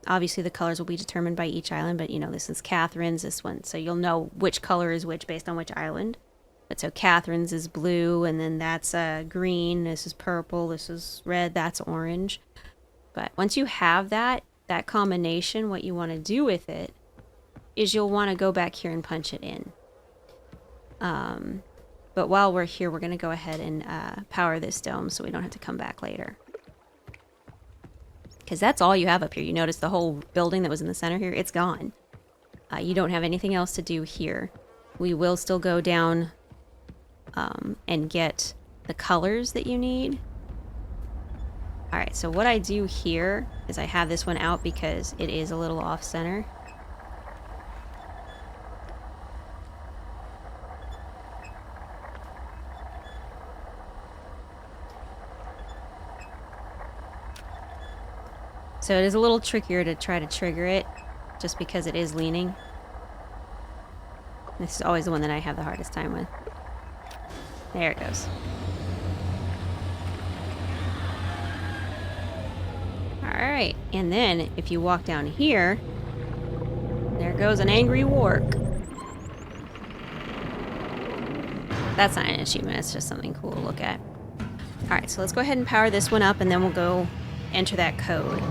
Obviously the colors will be determined by each island, but you know, this is Catherine's, this one. So you'll know which color is which based on which island. But so Catherine's is blue, and then that's green, this is purple, this is red, that's orange. But once you have that combination, what you want to do with it is you'll want to go back here and punch it in. But while we're here, we're going to go ahead and power this dome so we don't have to come back later. Because that's all you have up here. You notice the whole building that was in the center here, it's gone. You don't have anything else to do here. We will still go down and get the colors that you need. Alright, so what I do here is I have this one out because it is a little off-center. So it is a little trickier to try to trigger it, just because it is leaning. This is always the one that I have the hardest time with. There it goes. Alright, and then if you walk down here, there goes an angry warg. That's not an achievement, it's just something cool to look at. Alright, so let's go ahead and power this one up, and then we'll go enter that code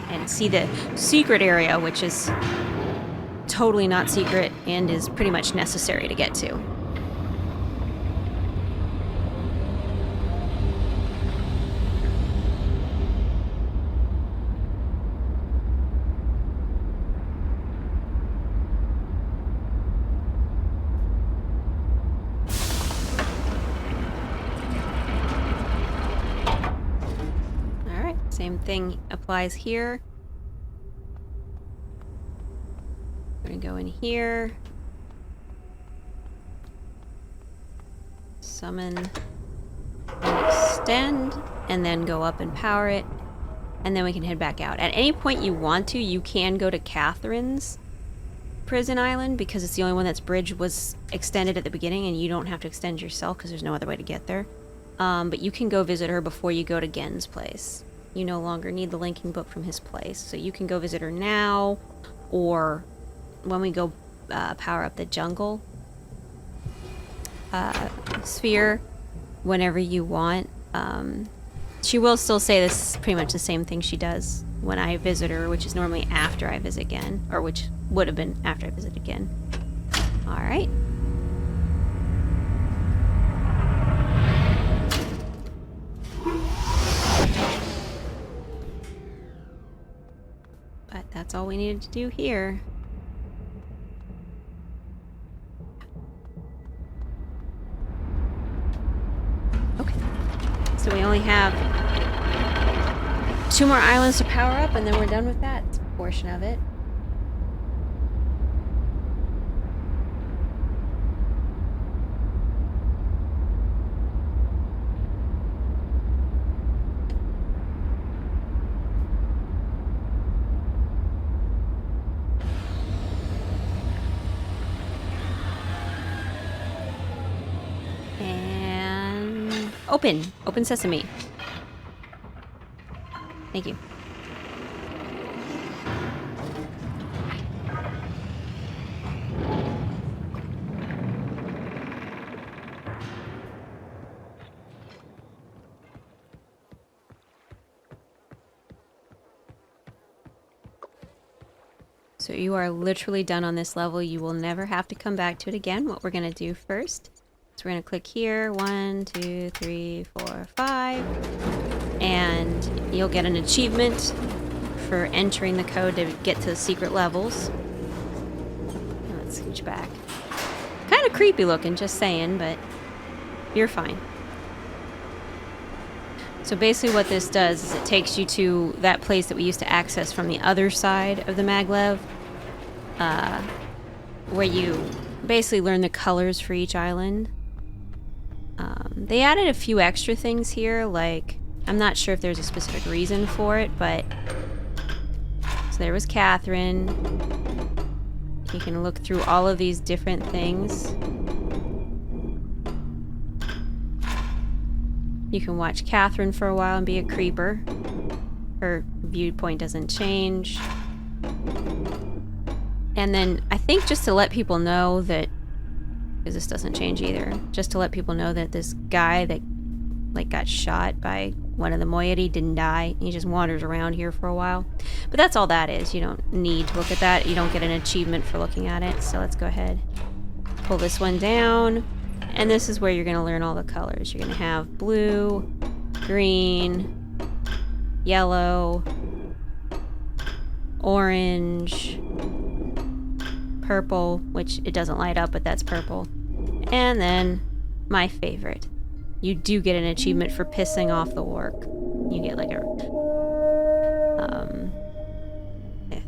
and see the secret area, which is totally not secret and is pretty much necessary to get to. Same thing applies here. We're gonna go in here. Summon and extend, and then go up and power it. And then we can head back out. At any point you want to, you can go to Catherine's prison island, because it's the only one that's bridge was extended at the beginning, and you don't have to extend yourself because there's no other way to get there. But you can go visit her before you go to Gen's place. You no longer need the linking book from his place, so you can go visit her now, or when we go power up the jungle sphere, whenever you want. She will still say this is pretty much the same thing she does when I visit her, which is normally after I visit Gen, or which would have been after I visit again. Alright. But that's all we needed to do here. Okay. So we only have 2 more islands to power up, and then we're done with that portion of it. Open! Open sesame. Thank you. So you are literally done on this level. You will never have to come back to it again. What we're going to do first, so we're going to click here, 1, 2, 3, 4, 5, and you'll get an achievement for entering the code to get to the secret levels. Let's scooch back. Kind of creepy looking, just saying, but you're fine. So basically what this does is it takes you to that place that we used to access from the other side of the maglev, where you basically learn the colors for each island. They added a few extra things here, like, I'm not sure if there's a specific reason for it, but... So there was Catherine. You can look through all of these different things. You can watch Catherine for a while and be a creeper. Her viewpoint doesn't change. And then I think just to let people know that, because this doesn't change either, just to let people know that this guy that like got shot by one of the moiety didn't die. He just wanders around here for a while. But that's all that is. You don't need to look at that. You don't get an achievement for looking at it. So let's go ahead. Pull this one down. And this is where you're going to learn all the colors. You're going to have blue, green, yellow, orange, purple, which it doesn't light up, but that's purple. And then my favorite. You do get an achievement for pissing off the work. You get like a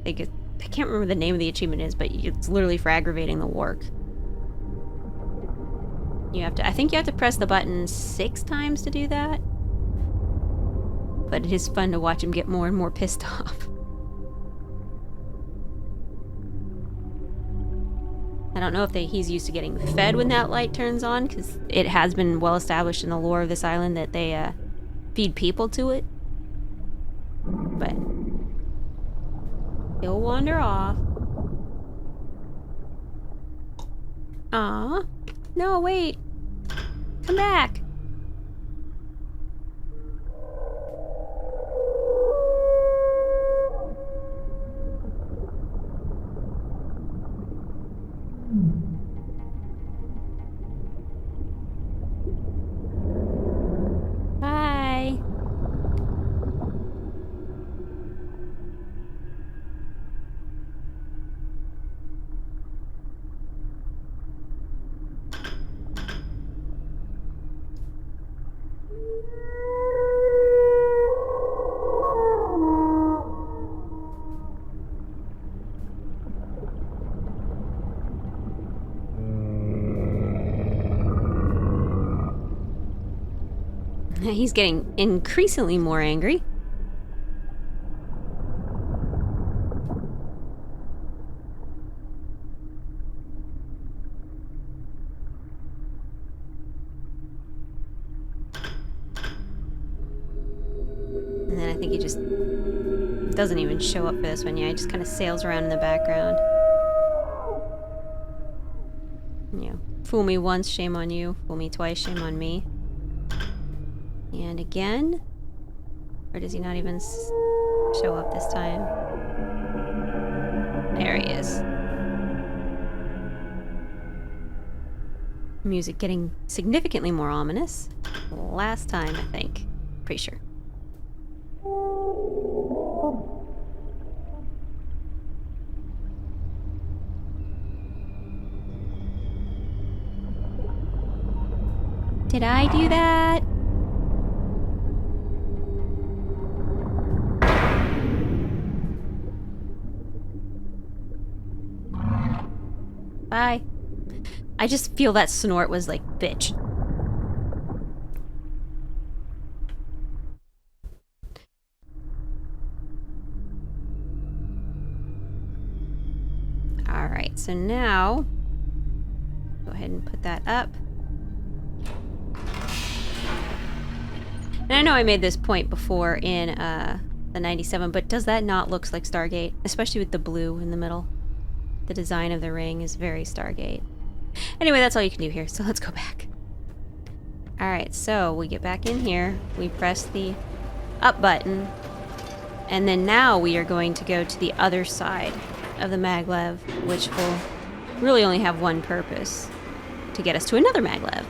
I can't remember the name of the achievement is, but it's literally for aggravating the work. I think you have to press the button 6 times to do that. But it is fun to watch him get more and more pissed off. I don't know if he's used to getting fed when that light turns on, because it has been well established in the lore of this island that they feed people to it. But he'll wander off. Aw. No, wait. Come back. Bye. He's getting increasingly more angry. And then I think he just doesn't even show up for this one. Yeah, he just kind of sails around in the background. You know, fool me once, shame on you. Fool me twice, shame on me. And again? Or does he not even show up this time? There he is. Music getting significantly more ominous. Last time, I think. Pretty sure. Did I do that? Bye. I just feel that snort was like, bitch. Alright, so now, go ahead and put that up. And I know I made this point before in the 97, but does that not look like Stargate? Especially with the blue in the middle. The design of the ring is very Stargate. Anyway, that's all you can do here, so let's go back. Alright, so we get back in here, we press the up button, and then now we are going to go to the other side of the maglev, which will really only have one purpose, to get us to another maglev.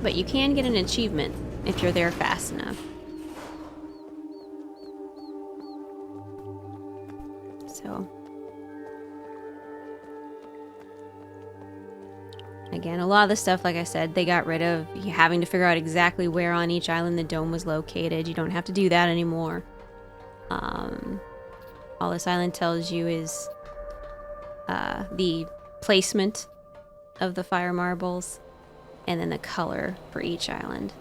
But you can get an achievement if you're there fast enough. So, again, a lot of the stuff, like I said, they got rid of. You having to figure out exactly where on each island the dome was located. You don't have to do that anymore. All this island tells you is the placement of the fire marbles and then the color for each island.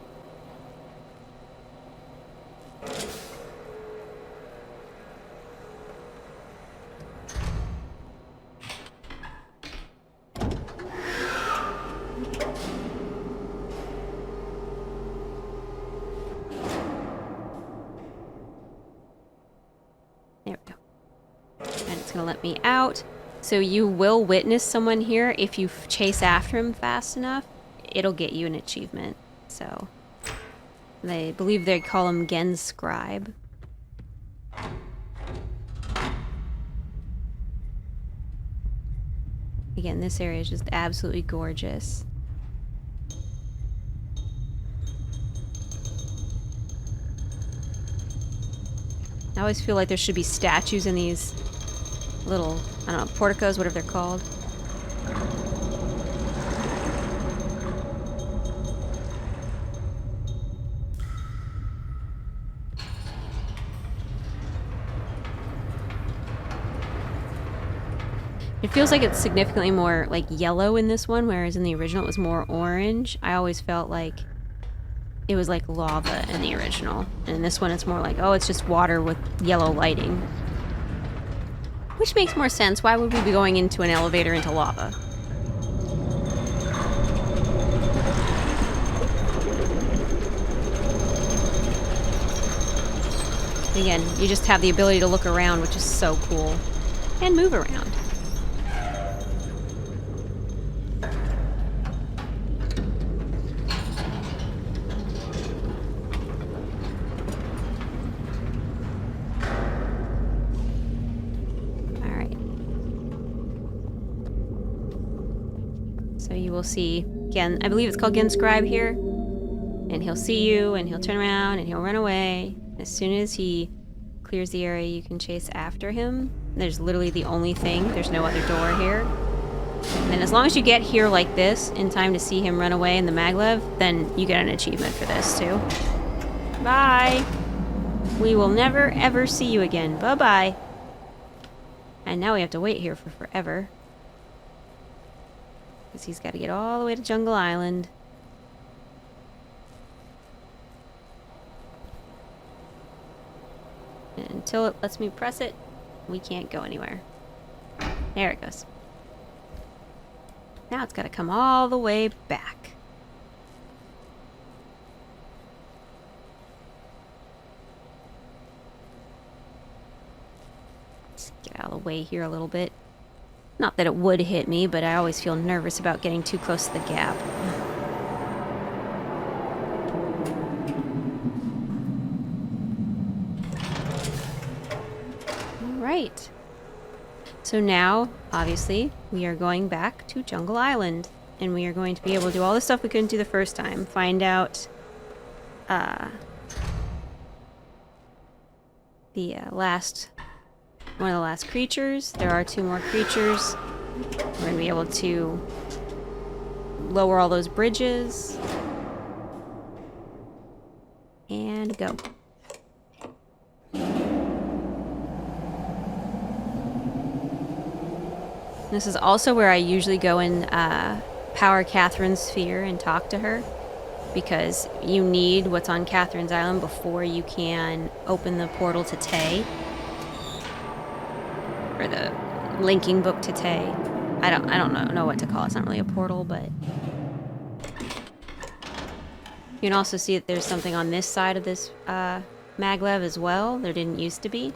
gonna let me out. So you will witness someone here. If you chase after him fast enough, it'll get you an achievement. So they believe they call him Gen's Scribe. Again, this area is just absolutely gorgeous. I always feel like there should be statues in these little, I don't know, porticos, whatever they're called. It feels like it's significantly more like yellow in this one, whereas in the original it was more orange. I always felt like it was like lava in the original. And in this one it's more like, oh, it's just water with yellow lighting. Which makes more sense. Why would we be going into an elevator into lava? Again, you just have the ability to look around, which is so cool. And move around. So you will see, again, I believe it's called Gen Scribe here. And he'll see you, and he'll turn around, and he'll run away. As soon as he clears the area, you can chase after him. There's literally the only thing. There's no other door here. And as long as you get here like this, in time to see him run away in the maglev, then you get an achievement for this, too. Bye! We will never, ever see you again. Bye-bye. And now we have to wait here for forever. Because he's got to get all the way to Jungle Island. And until it lets me press it, we can't go anywhere. There it goes. Now it's got to come all the way back. Let's get out of the way here a little bit. Not that it would hit me, but I always feel nervous about getting too close to the gap. Alright. So now, obviously, we are going back to Jungle Island. And we are going to be able to do all the stuff we couldn't do the first time. Find out the one of the last creatures. There are 2 more creatures. We're going to be able to lower all those bridges. And go. This is also where I usually go and power Catherine's sphere and talk to her. Because you need what's on Catherine's Island before you can open the portal to Tay. Or the linking book to Tay. I don't know what to call it. It's not really a portal, but you can also see that there's something on this side of this maglev as well. There didn't used to be.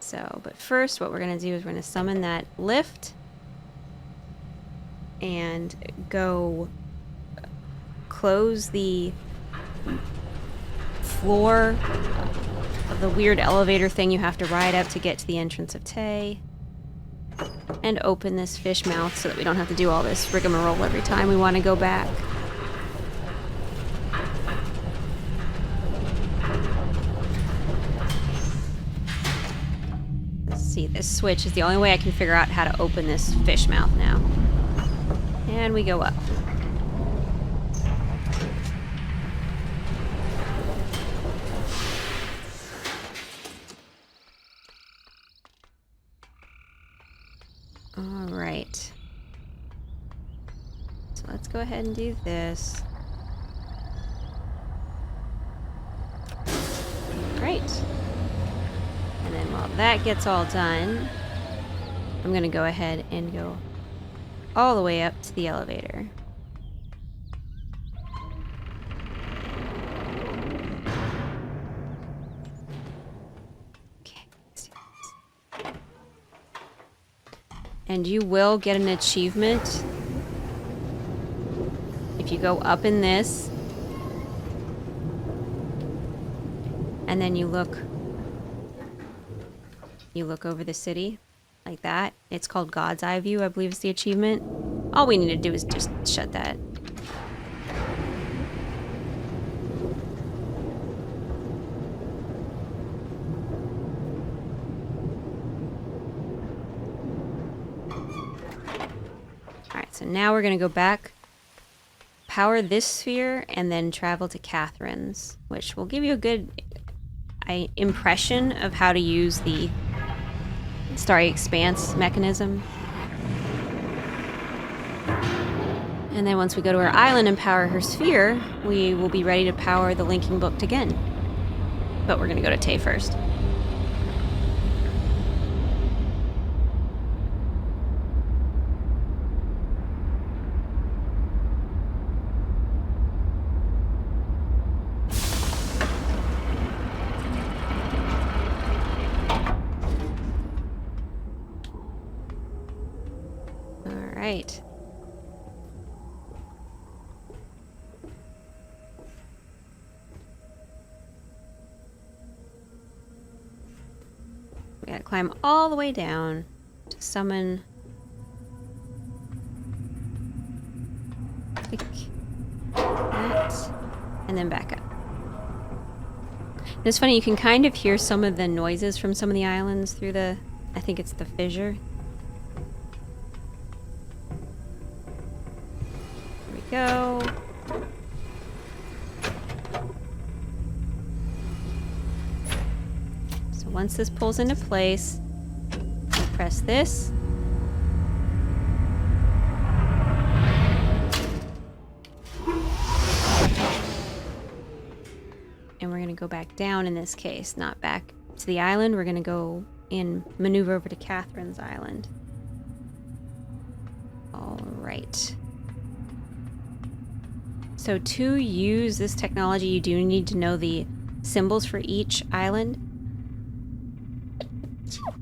So, but first what we're going to do is we're going to summon that lift and go close the floor of the weird elevator thing you have to ride up to get to the entrance of Tay. And open this fish mouth so that we don't have to do all this rigmarole every time we want to go back. Let's see, this switch is the only way I can figure out how to open this fish mouth now. And we go up. Alright. So let's go ahead and do this. Great. And then while that gets all done, I'm going to go ahead and go all the way up to the elevator. Okay. And you will get an achievement if you go up in this. And then you look over the city like that. It's called God's Eye View, I believe is the achievement. All we need to do is just shut that. Alright, so now we're gonna go back, power this sphere, and then travel to Catherine's, which will give you a good impression of how to use the Starry Expanse mechanism. And then once we go to her island and power her sphere, we will be ready to power the linking book again. But we're gonna go to Tay first. Right. We gotta climb all the way down to summon. Click that, and then back up. And it's funny, you can kind of hear some of the noises from some of the islands through the, I think it's the fissure. Go. So once this pulls into place, we press this. And we're going to go back down in this case, not back to the island. We're going to go and maneuver over to Catherine's island. All right. So to use this technology, you do need to know the symbols for each island.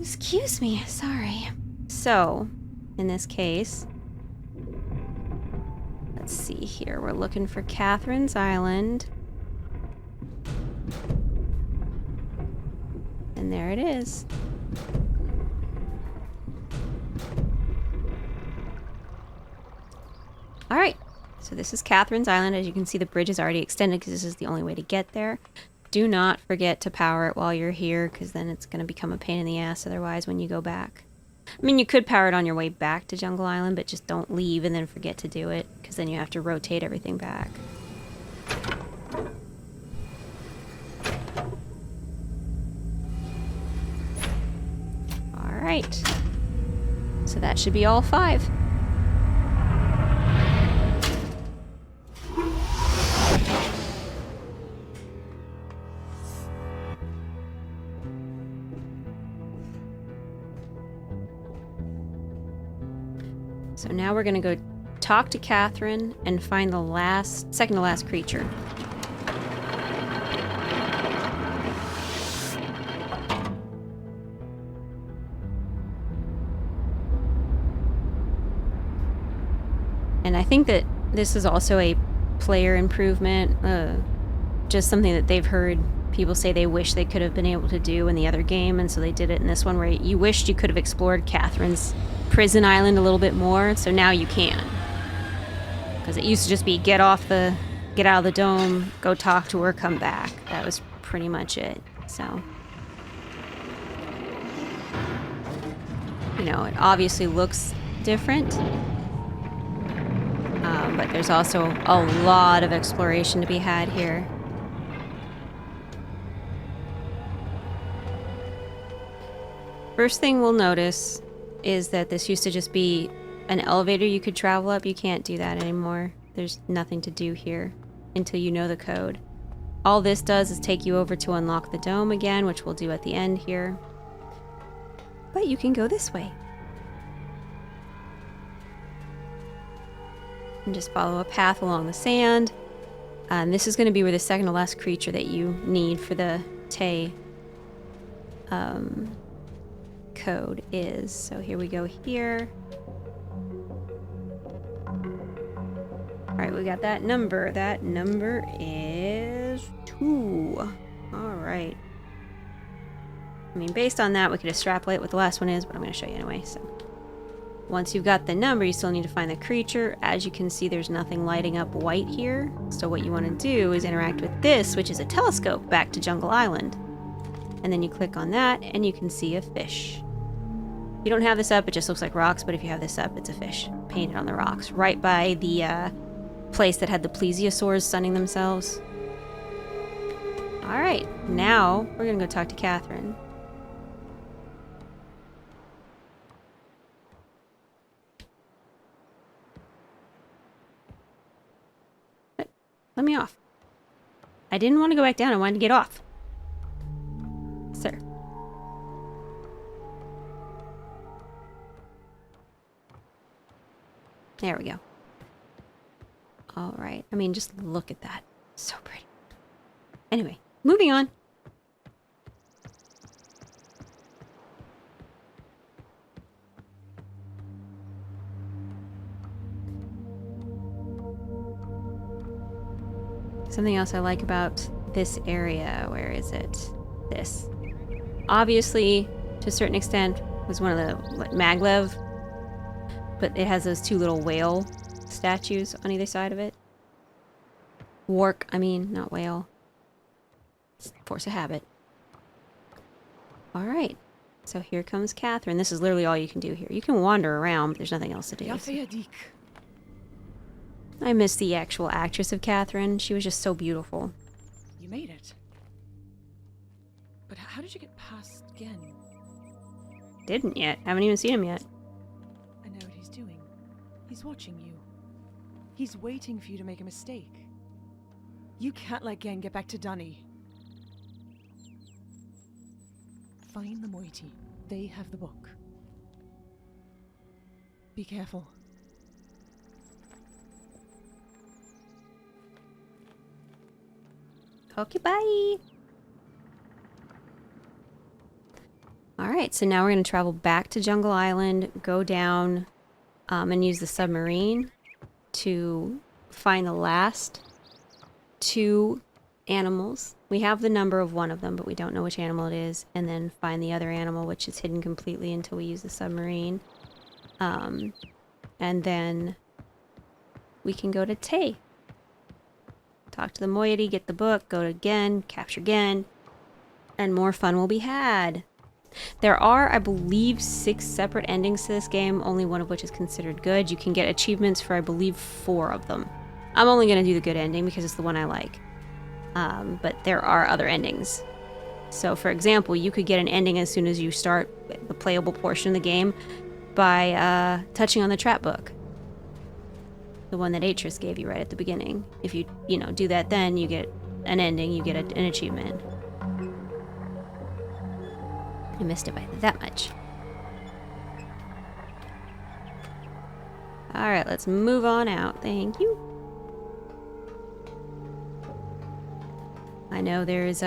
Excuse me, sorry. So, in this case, let's see here. We're looking for Catherine's Island. And there it is. All right. So this is Catherine's Island. As you can see, the bridge is already extended because this is the only way to get there. Do not forget to power it while you're here, because then it's going to become a pain in the ass otherwise when you go back. I mean, you could power it on your way back to Jungle Island, but just don't leave and then forget to do it, because then you have to rotate everything back. All right. So that should be all 5. So now we're going to go talk to Catherine and find the second to last creature. And I think that this is also a player improvement, just something that they've heard people say they wish they could have been able to do in the other game, and so they did it in this one, where you wished you could have explored Catherine's prison island a little bit more, so now you can. Because it used to just be get out of the dome, go talk to her, come back. That was pretty much it. So, you know, it obviously looks different, but there's also a lot of exploration to be had here. First thing we'll notice is that this used to just be an elevator you could travel up. You can't do that anymore. There's nothing to do here until you know the code. All this does is take you over to unlock the dome again, which we'll do at the end here. But you can go this way. And just follow a path along the sand. And this is going to be where the second to last creature that you need for the Tay code is. So here we go here. Alright, we got that number. That number is 2. Alright. I mean, based on that, we could extrapolate what the last one is, but I'm going to show you anyway. So, once you've got the number, you still need to find the creature. As you can see, there's nothing lighting up white here. So what you want to do is interact with this, which is a telescope, back to Jungle Island. And then you click on that, and you can see a fish. If you don't have this up, it just looks like rocks, but if you have this up, it's a fish painted on the rocks, right by the place that had the plesiosaurs sunning themselves. Alright, now we're going to go talk to Catherine. Let me off. I didn't want to go back down. I wanted to get off. Sir. There we go. All right. I mean, just look at that. So pretty. Anyway, moving on. Something else I like about this area, where is it? This. Obviously, to a certain extent, was one of the maglev, but it has those 2 little whale statues on either side of it. Wark, I mean, not whale. It's force of habit. Alright, so here comes Catherine. This is literally all you can do here. You can wander around, but there's nothing else to do. So. I miss the actual actress of Catherine. She was just so beautiful. You made it. But how did you get past Gen? Didn't yet. Haven't even seen him yet. I know what he's doing. He's watching you. He's waiting for you to make a mistake. You can't let Gen get back to Dunny. Find the moiety. They have the book. Be careful. Okay, bye. Alright, so now we're going to travel back to Jungle Island, go down, and use the submarine to find the last 2 animals. We have the number of one of them, but we don't know which animal it is, and then find the other animal, which is hidden completely until we use the submarine. And then we can go to Tay. Talk to the moiety, get the book, go to Gen, capture Gen, and more fun will be had. There are, I believe, 6 separate endings to this game, only one of which is considered good. You can get achievements for, I believe, 4 of them. I'm only going to do the good ending because it's the one I like. But there are other endings. So, for example, you could get an ending as soon as you start the playable portion of the game by touching on the trap book. The one that Atris gave you right at the beginning. If you do that, then you get an ending, you get an achievement. I missed it by that much. Alright, let's move on out. Thank you. I know there's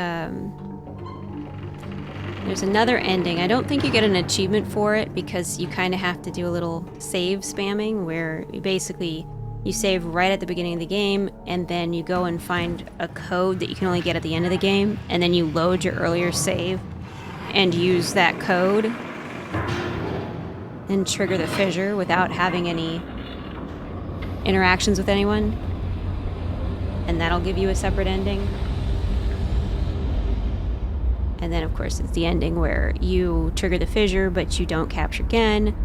another ending. I don't think you get an achievement for it because you kind of have to do a little save spamming where you save right at the beginning of the game, and then you go and find a code that you can only get at the end of the game, and then you load your earlier save and use that code and trigger the fissure without having any interactions with anyone. And that'll give you a separate ending. And then, of course, it's the ending where you trigger the fissure, but you don't capture Gen.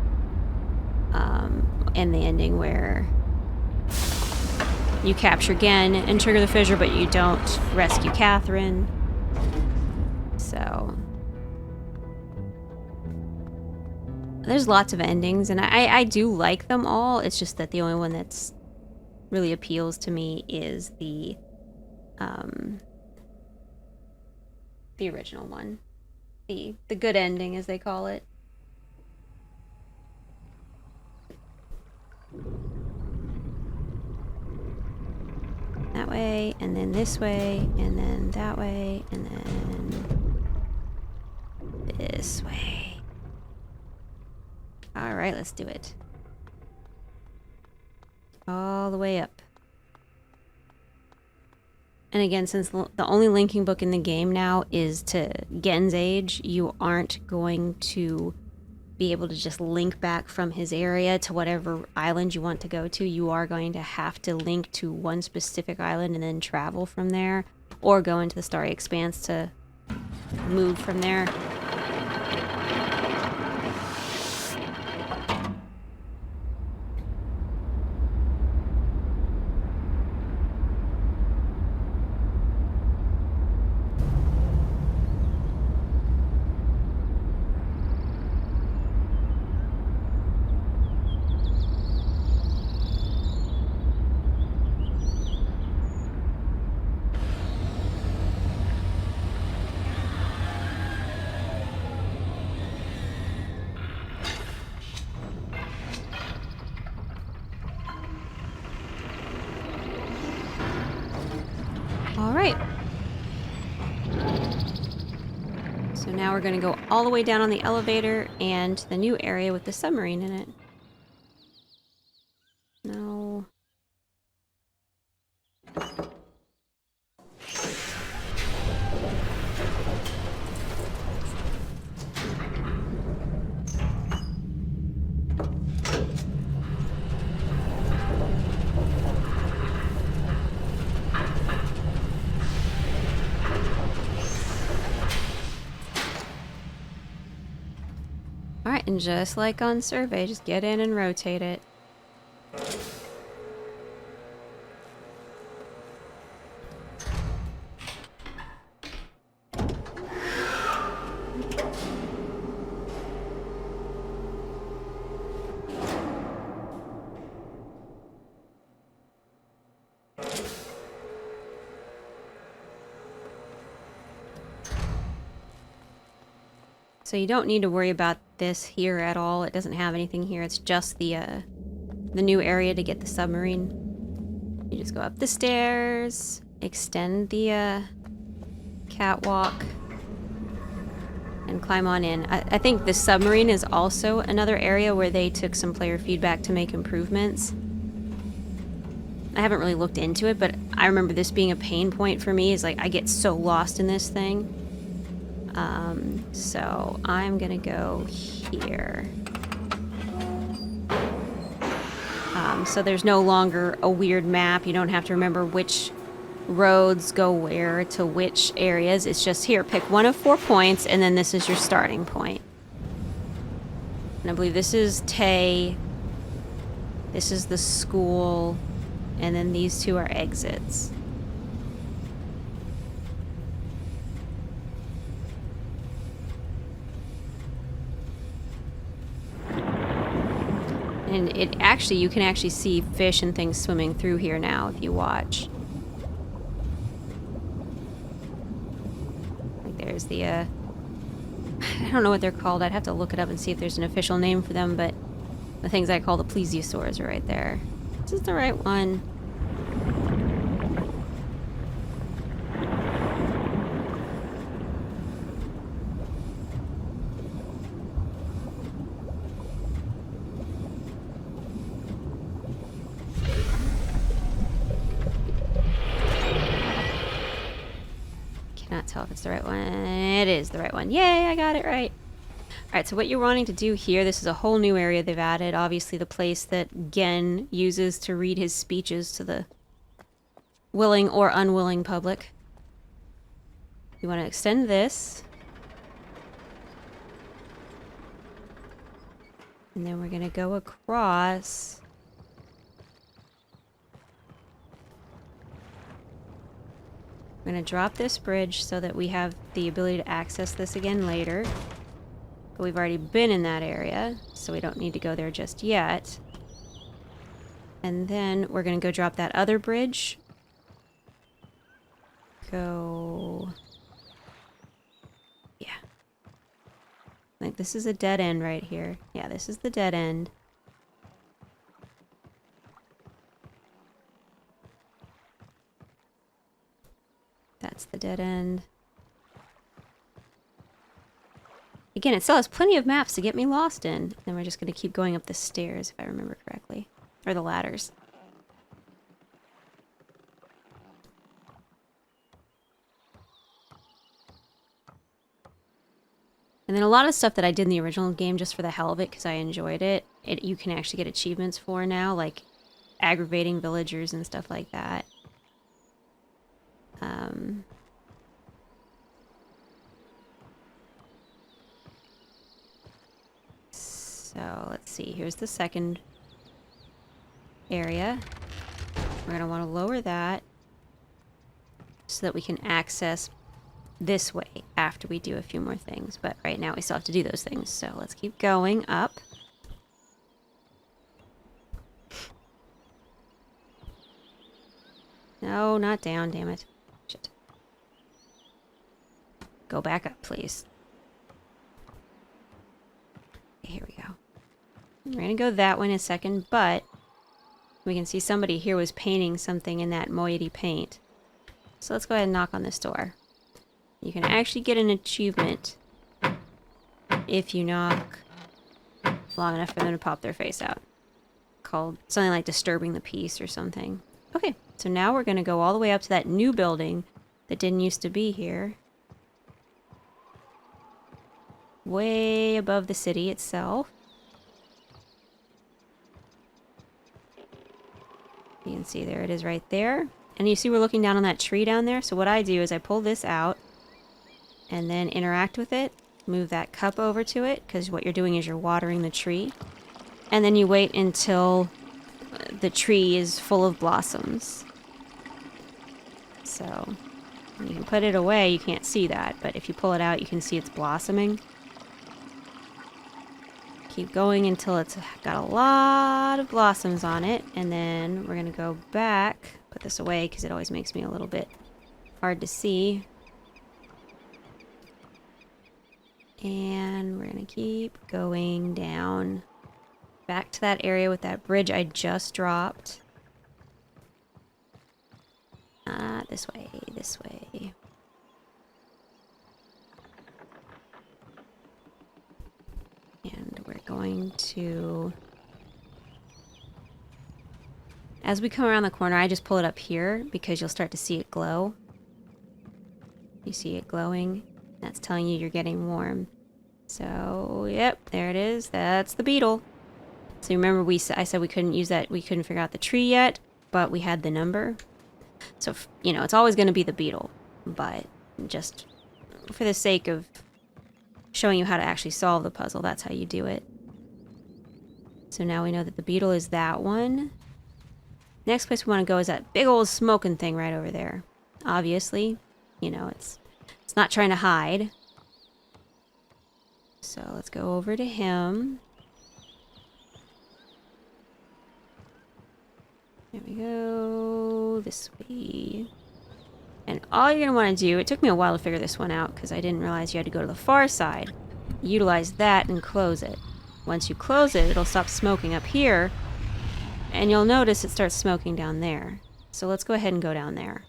And the ending where you capture Gen and trigger the fissure, but you don't rescue Catherine. So there's lots of endings, and I do like them all. It's just that the only one that's really appeals to me is the original one. The good ending, as they call it. That way, and then this way, and then that way, and then this way. Alright, let's do it. All the way up. And again, since the only linking book in the game now is to Gen's age, you aren't going to be able to just link back from his area to whatever island you want to go to. You are going to have to link to one specific island and then travel from there, or go into the Starry Expanse to move from there. Alright. So now we're going to go all the way down on the elevator and the new area with the submarine in it. No. Alright, and just like on survey, just get in and rotate it. So you don't need to worry about this here at all. It doesn't have anything here. It's just the new area to get the submarine. You just go up the stairs, extend the catwalk, and climb on in. I think the submarine is also another area where they took some player feedback to make improvements. I haven't really looked into it, but I remember this being a pain point for me. Is like I get so lost in this thing. So I'm gonna go here. So there's no longer a weird map. You don't have to remember which roads go where to which areas. It's just here, pick one of 4 points, and then this is your starting point. And I believe this is Tay. This is the school. And then these two are exits. And it actually, you can actually see fish and things swimming through here now if you watch. Like there's the, I don't know what they're called. I'd have to look it up and see if there's an official name for them, but the things I call the plesiosaurs are right there. This is the right one. Cannot tell if it's the right one. It is the right one. Yay, I got it right. Alright, so what you're wanting to do here, this is a whole new area they've added. Obviously the place that Gen uses to read his speeches to the willing or unwilling public. You want to extend this. And then we're going to go across. We're going to drop this bridge so that we have the ability to access this again later. But we've already been in that area, so we don't need to go there just yet. And then we're going to go drop that other bridge. Go... Yeah. Like, this is a dead end right here. Yeah, this is the dead end. That's the dead end. Again, it still has plenty of maps to get me lost in. And we're just going to keep going up the stairs, if I remember correctly. Or the ladders. And then a lot of stuff that I did in the original game just for the hell of it, because I enjoyed it, you can actually get achievements for now, like aggravating villagers and stuff like that. So let's see, here's the second area. We're going to want to lower that so that we can access this way after we do a few more things. But right now we still have to do those things. So let's keep going up. No, not down, damn it. Shit. Go back up, please. Okay, here we go. We're going to go that way in a second, but we can see somebody here was painting something in that moiety paint. So let's go ahead and knock on this door. You can actually get an achievement if you knock long enough for them to pop their face out. Called something like disturbing the peace or something. Okay, so now we're going to go all the way up to that new building that didn't used to be here. Way above the city itself. You can see there it is right there. And you see we're looking down on that tree down there. So what I do is I pull this out and then interact with it. Move that cup over to it, because what you're doing is you're watering the tree. And then you wait until the tree is full of blossoms. So you can put it away, you can't see that, but if you pull it out you can see it's blossoming. Keep going until it's got a lot of blossoms on it, and then we're going to go back, put this away because it always makes me a little bit hard to see. And we're going to keep going down back to that area with that bridge I just dropped. This way, this way. And we're going to... As we come around the corner, I just pull it up here because you'll start to see it glow. You see it glowing. That's telling you you're getting warm. So, yep, there it is. That's the beetle. So remember I said we couldn't use that, we couldn't figure out the tree yet, but we had the number. So, you know, it's always going to be the beetle. But just for the sake of showing you how to actually solve the puzzle, that's how you do it. So now we know that the beetle is that one. Next place we want to go is that big old smoking thing right over there. Obviously, you know, it's not trying to hide. So let's go over to him. There we go. This way. And all you're going to want to do, it took me a while to figure this one out because I didn't realize you had to go to the far side. Utilize that and close it. Once you close it, it'll stop smoking up here. And you'll notice it starts smoking down there. So let's go ahead and go down there.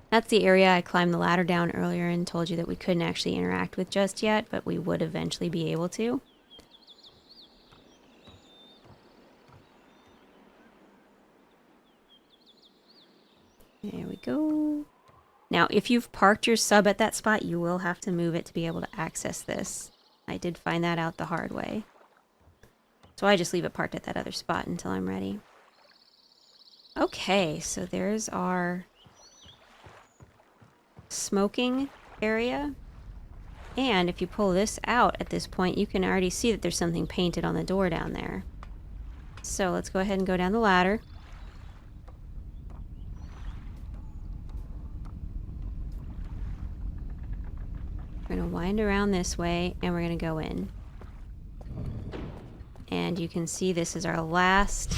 That's the area I climbed the ladder down earlier and told you that we couldn't actually interact with just yet, but we would eventually be able to. There we go. Now, if you've parked your sub at that spot, you will have to move it to be able to access this. I did find that out the hard way. So I just leave it parked at that other spot until I'm ready. Okay, so there's our smoking area. And if you pull this out at this point, you can already see that there's something painted on the door down there. So let's go ahead and go down the ladder. We're going to wind around this way, and we're going to go in. And you can see this is our last.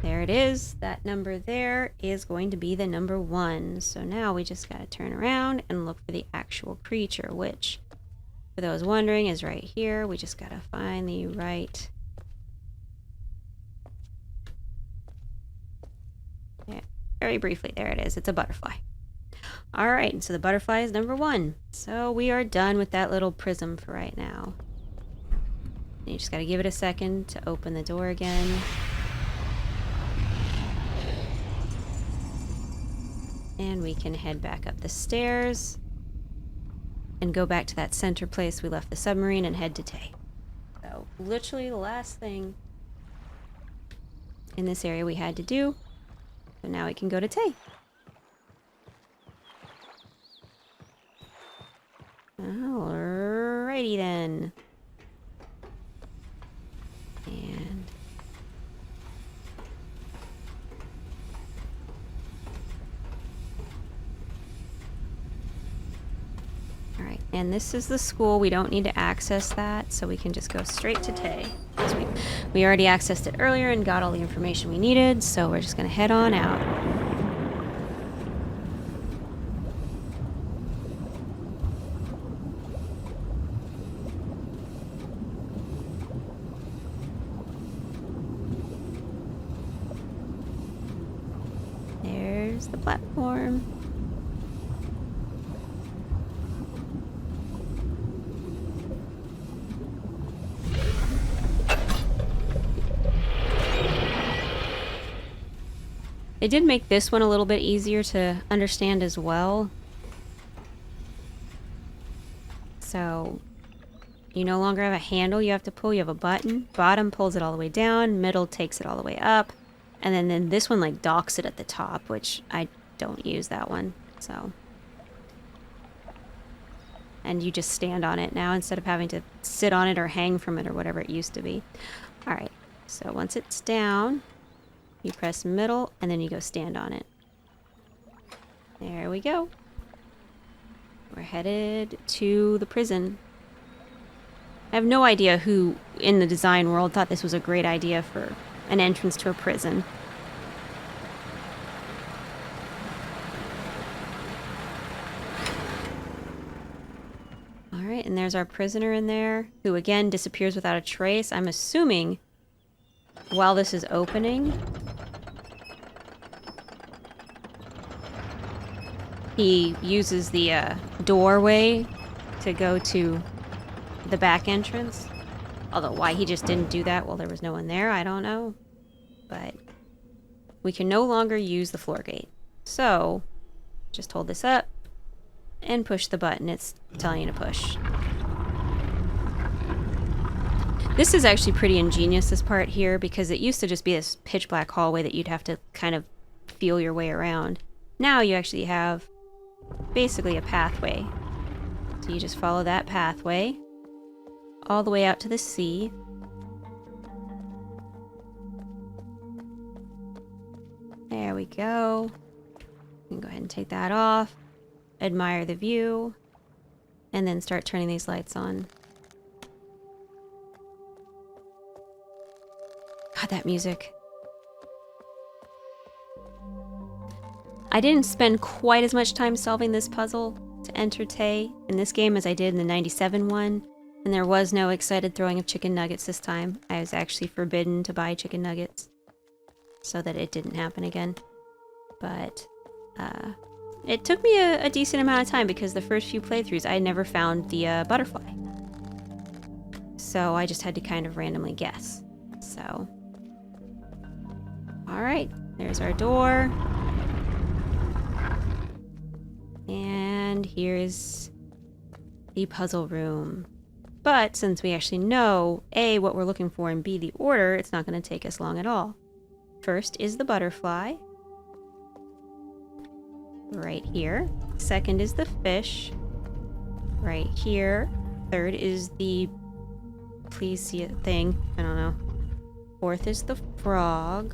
There it is. That number there is going to be the number 1. So now we just got to turn around and look for the actual creature, which, for those wondering, is right here. We just got to find the right... Yeah, very briefly, there it is. It's a butterfly. Alright, so the butterfly is number 1. So we are done with that little prism for right now. You just gotta give it a second to open the door again. And we can head back up the stairs and go back to that center place we left the submarine and head to Tay. So literally the last thing in this area we had to do. So now we can go to Tay. Alrighty then. And alright, and this is the school. We don't need to access that, so we can just go straight to Tay. We already accessed it earlier and got all the information we needed, so we're just gonna head on out. There's the platform. They did make this one a little bit easier to understand as well. So you no longer have a handle you have to pull, you have a button. Bottom pulls it all the way down, middle takes it all the way up, and then this one like docks it at the top, which I don't use that one, so. And you just stand on it now instead of having to sit on it or hang from it or whatever it used to be. Alright, so once it's down, you press middle, and then you go stand on it. There we go. We're headed to the prison. I have no idea who in the design world thought this was a great idea for an entrance to a prison. Alright, and there's our prisoner in there, who again disappears without a trace. I'm assuming while this is opening, he uses the doorway to go to the back entrance. Although why he just didn't do that while there was no one there, I don't know. But we can no longer use the floor gate. So just hold this up and push the button it's telling you to push. This is actually pretty ingenious, this part here, because it used to just be this pitch black hallway that you'd have to kind of feel your way around. Now you actually have basically a pathway. So you just follow that pathway all the way out to the sea. There we go. You can go ahead and take that off, admire the view, and then start turning these lights on. God, that music. I didn't spend quite as much time solving this puzzle to enter Tay in this game as I did in the 97 one, and there was no excited throwing of chicken nuggets this time. I was actually forbidden to buy chicken nuggets so that it didn't happen again. But it took me a decent amount of time because the first few playthroughs I never found the butterfly. So I just had to kind of randomly guess. So, alright, there's our door. And here's the puzzle room. But since we actually know A, what we're looking for, and B, the order, it's not going to take us long at all. First is the butterfly. Right here. Second is the fish. Right here. Third is the please see it thing. I don't know. Fourth is the frog.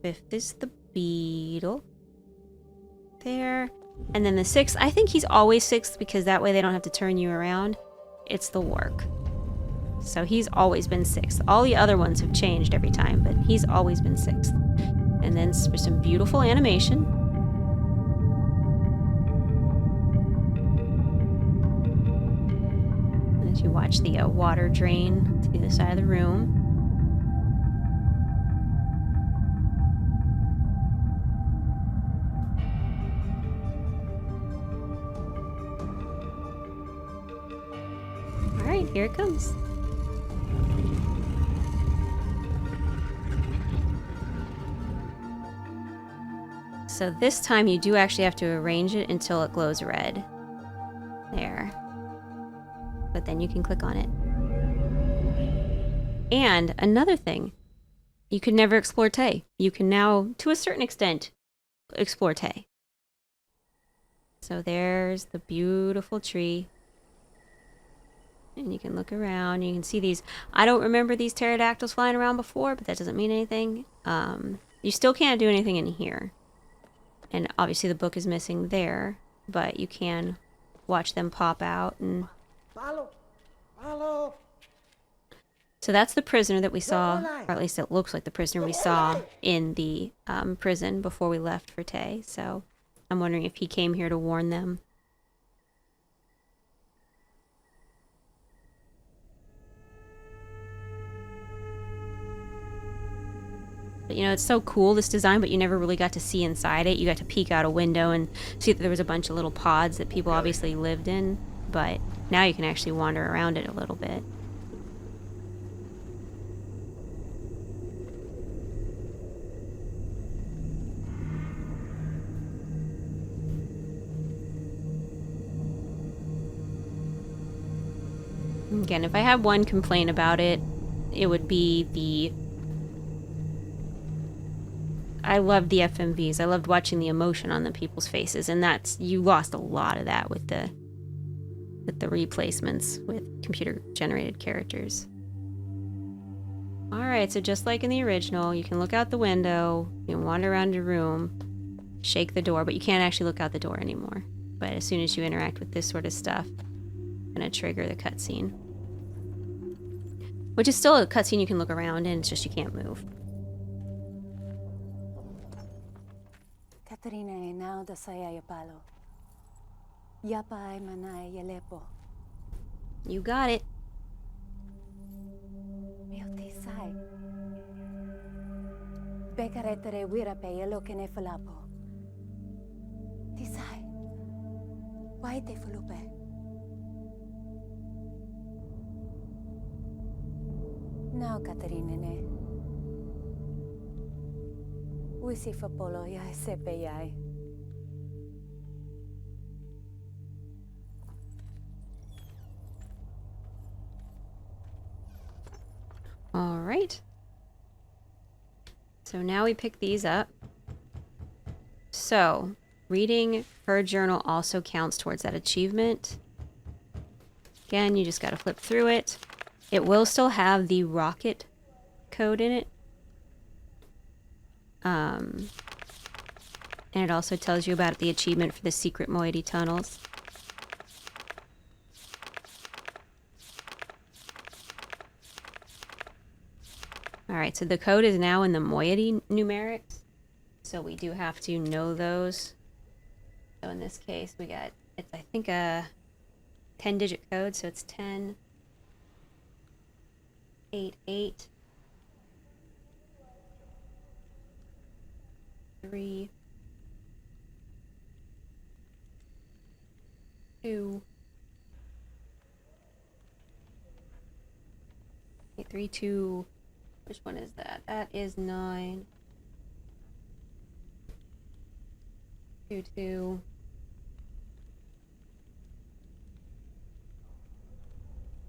Fifth is the beetle. There. And then the sixth, I think he's always sixth because that way they don't have to turn you around. It's the warg. So he's always been sixth. All the other ones have changed every time, but he's always been sixth. And then some beautiful animation. As you watch the water drain to the other side of the room. here it comes. So this time you do actually have to arrange it until it glows red. There. But then you can click on it. And another thing, you could never explore Tay. You can now, to a certain extent, explore Tay. So there's the beautiful tree. And you can look around, you can see these. I don't remember these pterodactyls flying around before, but that doesn't mean anything. You still can't do anything in here. And obviously the book is missing there, but you can watch them pop out. And so that's the prisoner that we saw, or at least it looks like the prisoner we saw in the prison before we left for Tay. So I'm wondering if he came here to warn them. But, you know, it's so cool, this design, but you never really got to see inside it. You got to peek out a window and see that there was a bunch of little pods that people obviously lived in. But now you can actually wander around it a little bit. Again, if I had one complaint about it, it would be the... I loved the FMVs. I loved watching the emotion on the people's faces, and that's... you lost a lot of that with the replacements with computer-generated characters. Alright, so just like in the original, you can look out the window, you can wander around your room, shake the door, but you can't actually look out the door anymore. But as soon as you interact with this sort of stuff, it's gonna trigger the cutscene. Which is still a cutscene you can look around in, it's just you can't move. Katarina e now da saya palo. Yapa ay manay yalepo. You got it. Meo sai. Bekaretere wira pe yelo kene falapo. Tisai. Why te fulupe? Now, Katarina ne. Wisi fa polo ya sepe yai. All right. So now we pick these up. So, reading her journal also counts towards that achievement. Again, you just got to flip through it. It will still have the rocket code in it. And it also tells you about the achievement for the secret moiety tunnels. Alright, so the code is now in the moiety numerics. So we do have to know those. So in this case, we got, it's I think a 10-digit code, so it's 10, 8, 8, 3, 2, 8, 3, 2. Which one is that? That is 9, 2, 2.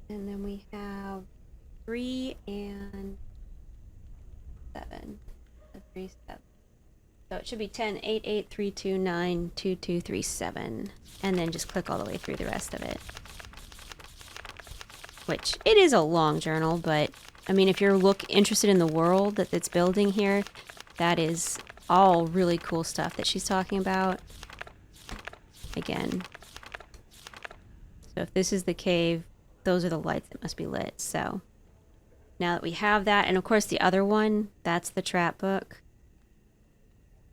And then we have 3 and 7. 3, 7. So it should be 10, 8, 8, 3, 2, 9, 2, 2, 3, 7. And then just click all the way through the rest of it. Which, it is a long journal, but, I mean, if you're interested in the world that it's building here, that is all really cool stuff that she's talking about. Again. So if this is the cave, those are the lights that must be lit. So now that we have that, and of course the other one, that's the trap book.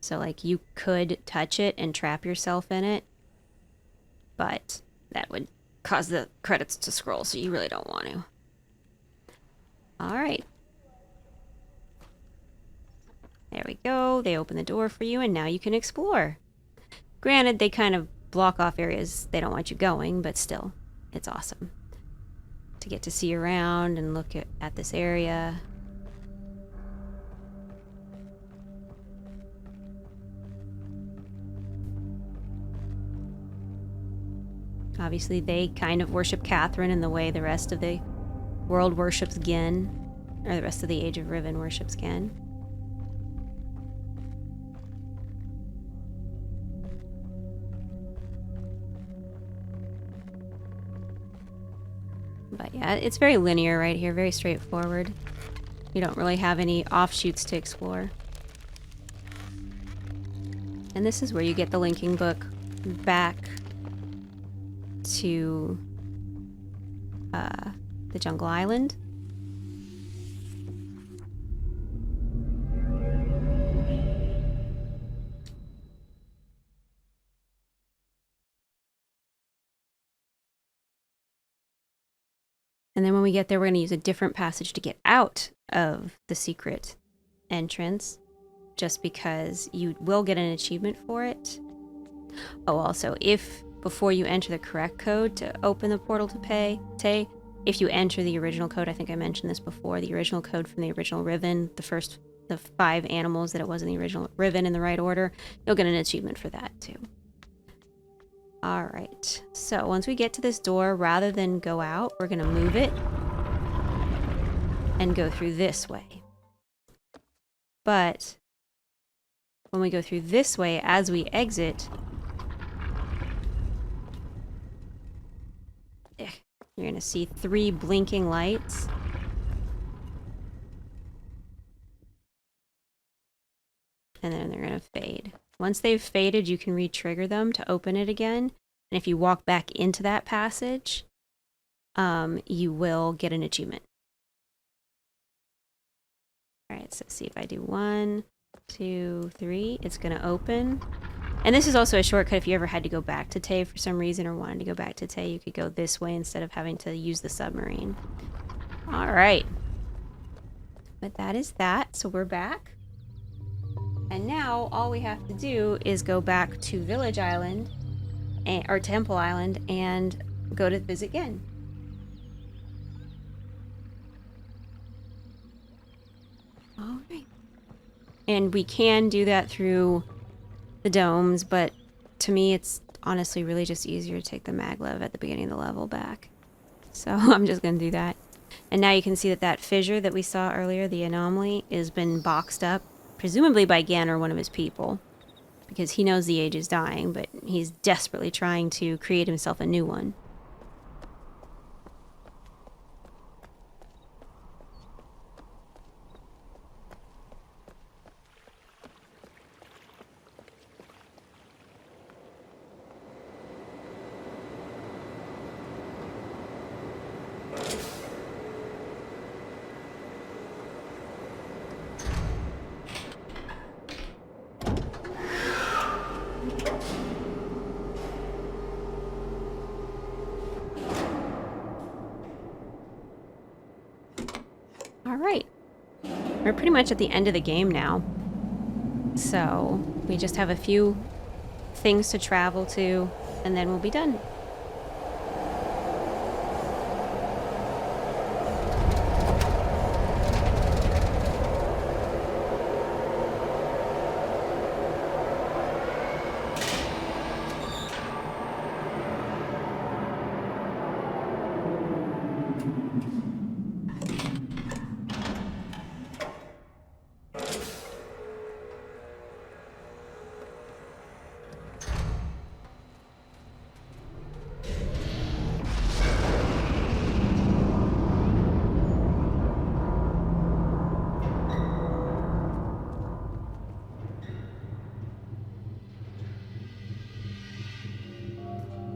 So like you could touch it and trap yourself in it, but that would cause the credits to scroll, so you really don't want to. Alright. There we go. They open the door for you, and now you can explore. Granted, they kind of block off areas they don't want you going, but still, it's awesome. to get to see around and look at this area. Obviously, they kind of worship Catherine in the way the rest of the world worships Gen, or the rest of the Age of Riven worships Gen. But yeah, it's very linear right here, very straightforward. You don't really have any offshoots to explore. And this is where you get the linking book back to the Jungle Island. And then when we get there, we're going to use a different passage to get out of the secret entrance, just because you will get an achievement for it. Oh, also, if before you enter the correct code to open the portal to Tay, if you enter the original code, I think I mentioned this before, the original code from the original Riven, the 5 animals that it was in the original Riven in the right order, you'll get an achievement for that too. Alright, so once we get to this door, rather than go out, we're going to move it and go through this way. But when we go through this way, as we exit, you're going to see 3 blinking lights. And then they're going to fade. Once they've faded, you can re-trigger them to open it again. And if you walk back into that passage, you will get an achievement. Alright, so see if I do 1, 2, 3. It's going to open. And this is also a shortcut if you ever had to go back to Tay for some reason or wanted to go back to Tay. You could go this way instead of having to use the submarine. Alright. But that is that. So we're back. And now all we have to do is go back to Village Island, or Temple Island, and go to visit Gen. Alright. And we can do that through the domes, but to me it's honestly really just easier to take the maglev at the beginning of the level back. So I'm just going to do that. And now you can see that that fissure that we saw earlier, the anomaly, has been boxed up. Presumably by Gen or one of his people, because he knows the age is dying, but he's desperately trying to create himself a new one. Alright. We're pretty much at the end of the game now. So, we just have a few things to travel to, and then we'll be done.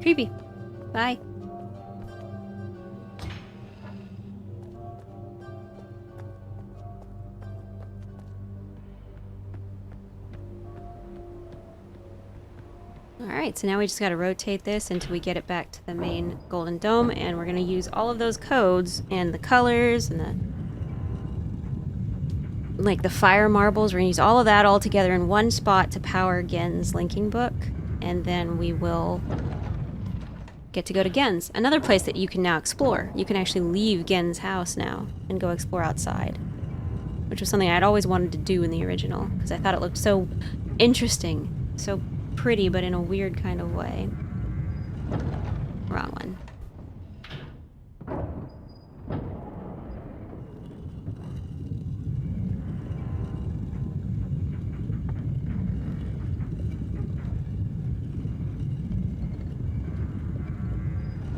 Creepy. Bye. Alright, so now we just gotta rotate this until we get it back to the main golden dome, and we're gonna use all of those codes and the colors and the fire marbles. We're gonna use all of that all together in one spot to power Gen's linking book, and then we will get to go to Gen's, another place that you can now explore. You can actually leave Gen's house now and go explore outside, which was something I'd always wanted to do in the original because I thought it looked so interesting, so pretty, but in a weird kind of way. Wrong one.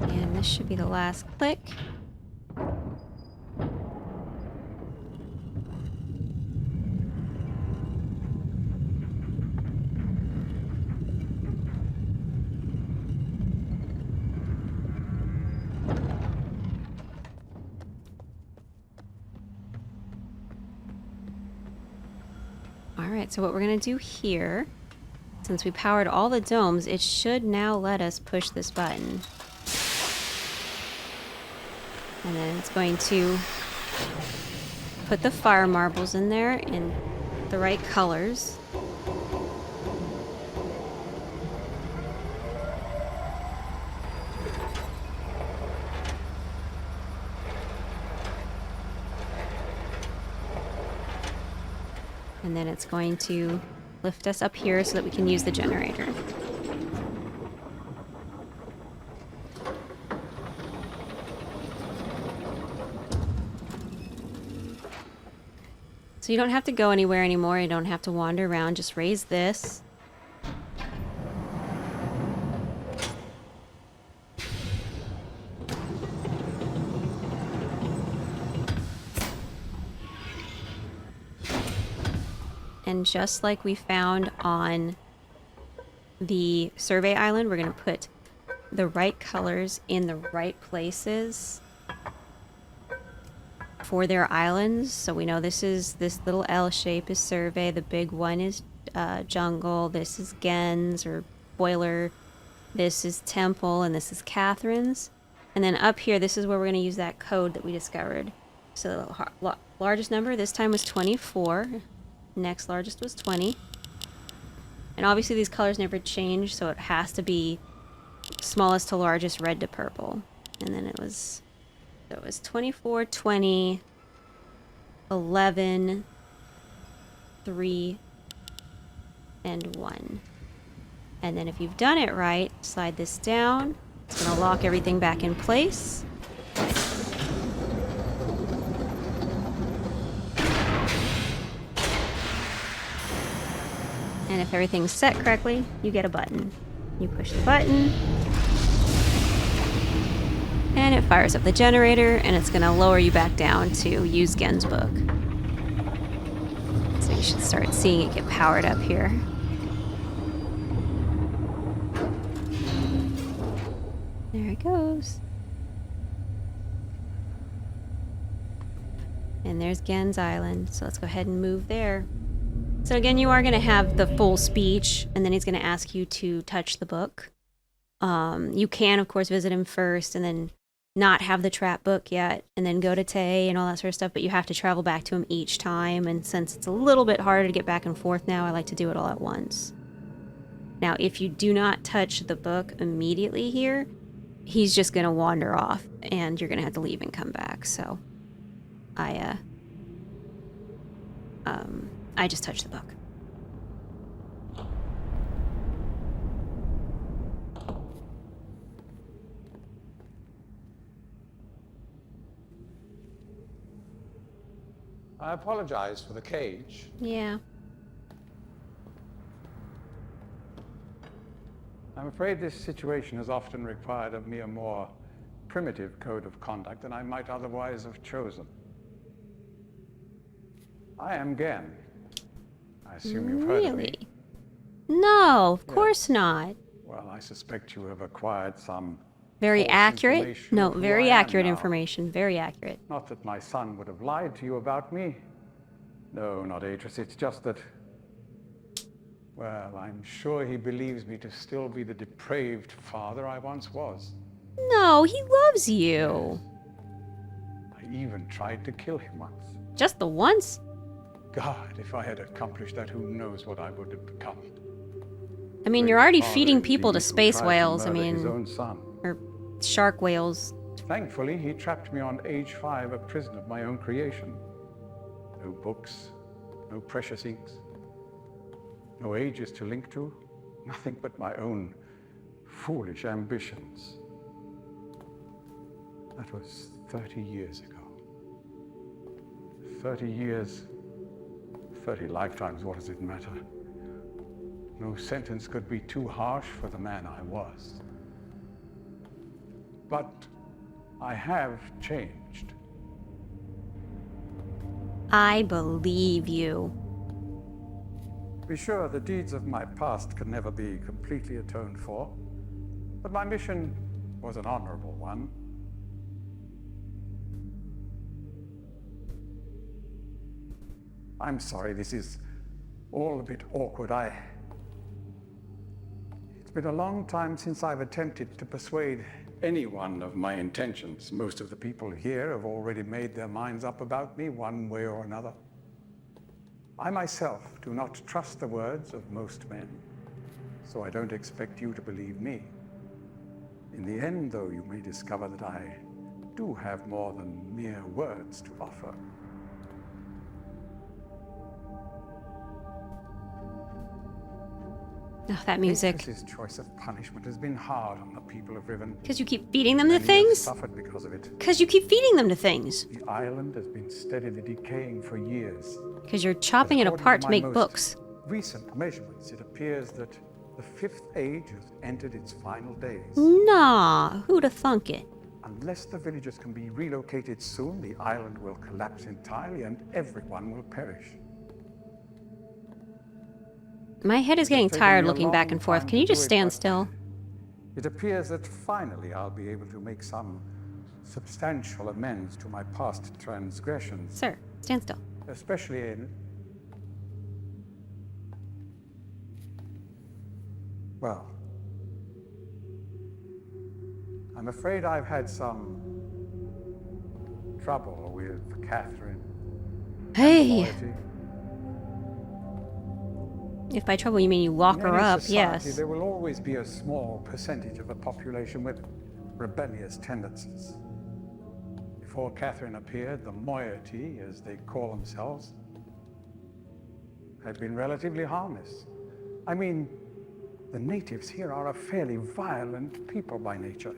And this should be the last click. Alright, so what we're going to do here, since we powered all the domes, it should now let us push this button. And then it's going to put the fire marbles in there in the right colors. And then it's going to lift us up here so that we can use the generator. So you don't have to go anywhere anymore. You don't have to wander around. Just raise this. And just like we found on the survey island, we're going to put the right colors in the right places for their islands. So we know this little L shape is survey, the big one is jungle, this is Gen's or boiler, this is temple, and this is Catherine's. And then up here, this is where we're going to use that code that we discovered. So the largest number this time was 24. Next largest was 20. And obviously these colors never change, so it has to be smallest to largest, red to purple. And then it was 24, 20, 11, 3, and 1. And then if you've done it right, slide this down. It's going to lock everything back in place. And if everything's set correctly, you get a button. You push the button, and it fires up the generator, and it's going to lower you back down to use Gen's book. So you should start seeing it get powered up here. There it goes. And there's Gen's Island, so let's go ahead and move there. So again, you are going to have the full speech, and then he's going to ask you to touch the book. You can, of course, visit him first, and then not have the trap book yet, and then go to Tay and all that sort of stuff, but you have to travel back to him each time, and since it's a little bit harder to get back and forth now, I like to do it all at once. Now, if you do not touch the book immediately here, he's just going to wander off, and you're going to have to leave and come back, so I just touched the book. I apologize for the cage. Yeah. I'm afraid this situation has often required of me a more primitive code of conduct than I might otherwise have chosen. I am Gen. I assume you've heard of me. Really? No, of course not. Well, I suspect you have acquired some Very false accurate? information No, of who very I am accurate now. information. Very accurate. Not that my son would have lied to you about me. No, not Atris. It's just that, well, I'm sure he believes me to still be the depraved father I once was. No, he loves you. I even tried to kill him once. Just the once? God, if I had accomplished that, who knows what I would have become. I mean, Great you're already father feeding indeed people to who space tried to whales. I murder his mean, own son. Or shark whales. Thankfully, he trapped me on age 5, a prison of my own creation. No books, no precious inks, no ages to link to, nothing but my own foolish ambitions. That was 30 years ago. 30 years, 30 lifetimes, what does it matter? No sentence could be too harsh for the man I was. But I have changed. I believe you. Be sure the deeds of my past can never be completely atoned for, but my mission was an honorable one. I'm sorry, this is all a bit awkward. It's been a long time since I've attempted to persuade anyone of my intentions. Most of the people here have already made their minds up about me one way or another. I myself do not trust the words of most men, so I don't expect you to believe me. In the end, though, you may discover that I do have more than mere words to offer. Oh, that music. Atreus's choice of punishment has been hard on the people of Riven. Because you keep feeding them to Many have things? suffered because of it. Because you keep feeding them to things. The island has been steadily decaying for years. Because you're chopping it According apart to my make most books. recent measurements, it appears that the fifth age has entered its final days. Nah, who'da thunk it? Unless the villagers can be relocated soon, the island will collapse entirely and everyone will perish. My head is It's getting taken tired me a looking back long and forth. time Can to you do just it, stand but still? It appears that finally I'll be able to make some substantial amends to my past transgressions, Sir, stand still. especially in... Well, I'm afraid I've had some trouble with Catherine. Hey! Loyalty. If by trouble you mean you lock In her any up, society, yes. there will always be a small percentage of a population with rebellious tendencies. Before Catherine appeared, the moiety, as they call themselves, had been relatively harmless. I mean, the natives here are a fairly violent people by nature,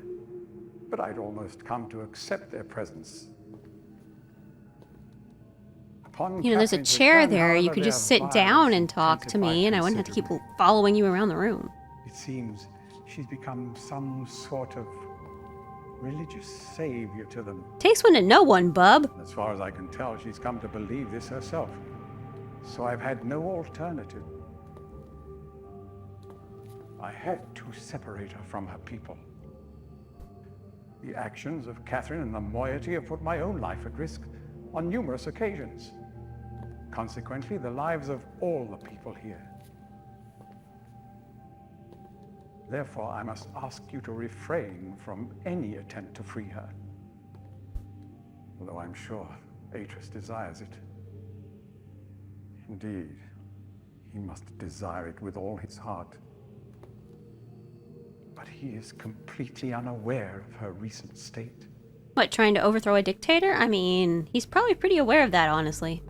but I'd almost come to accept their presence. Upon You know, there's a Catherine's chair return, there. You however, could their just sit violence down and talk to intensified me, and I wouldn't have to keep considerably. following you around the room. It seems she's become some sort of religious savior to them. Takes one to know one, bub. As far as I can tell, she's come to believe this herself. So I've had no alternative. I had to separate her from her people. The actions of Catherine and the moiety have put my own life at risk on numerous occasions. Consequently, the lives of all the people here. Therefore, I must ask you to refrain from any attempt to free her. Although I'm sure Atreus desires it. Indeed, he must desire it with all his heart. But he is completely unaware of her recent state. What, trying to overthrow a dictator? I mean, he's probably pretty aware of that, honestly.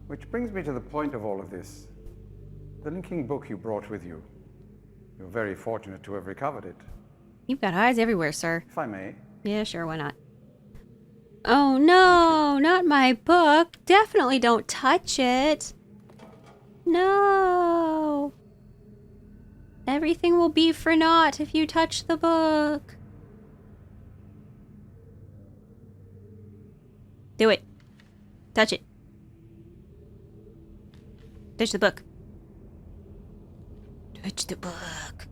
Which brings me to the point of all of this. The linking book you brought with you. You're very fortunate to have recovered it. You've got eyes everywhere, sir. If I may. Yeah, sure, why not? Oh no, not my book. Definitely don't touch it. No. Everything will be for naught if you touch the book. Do it. Touch it. Touch the book. Touch the book.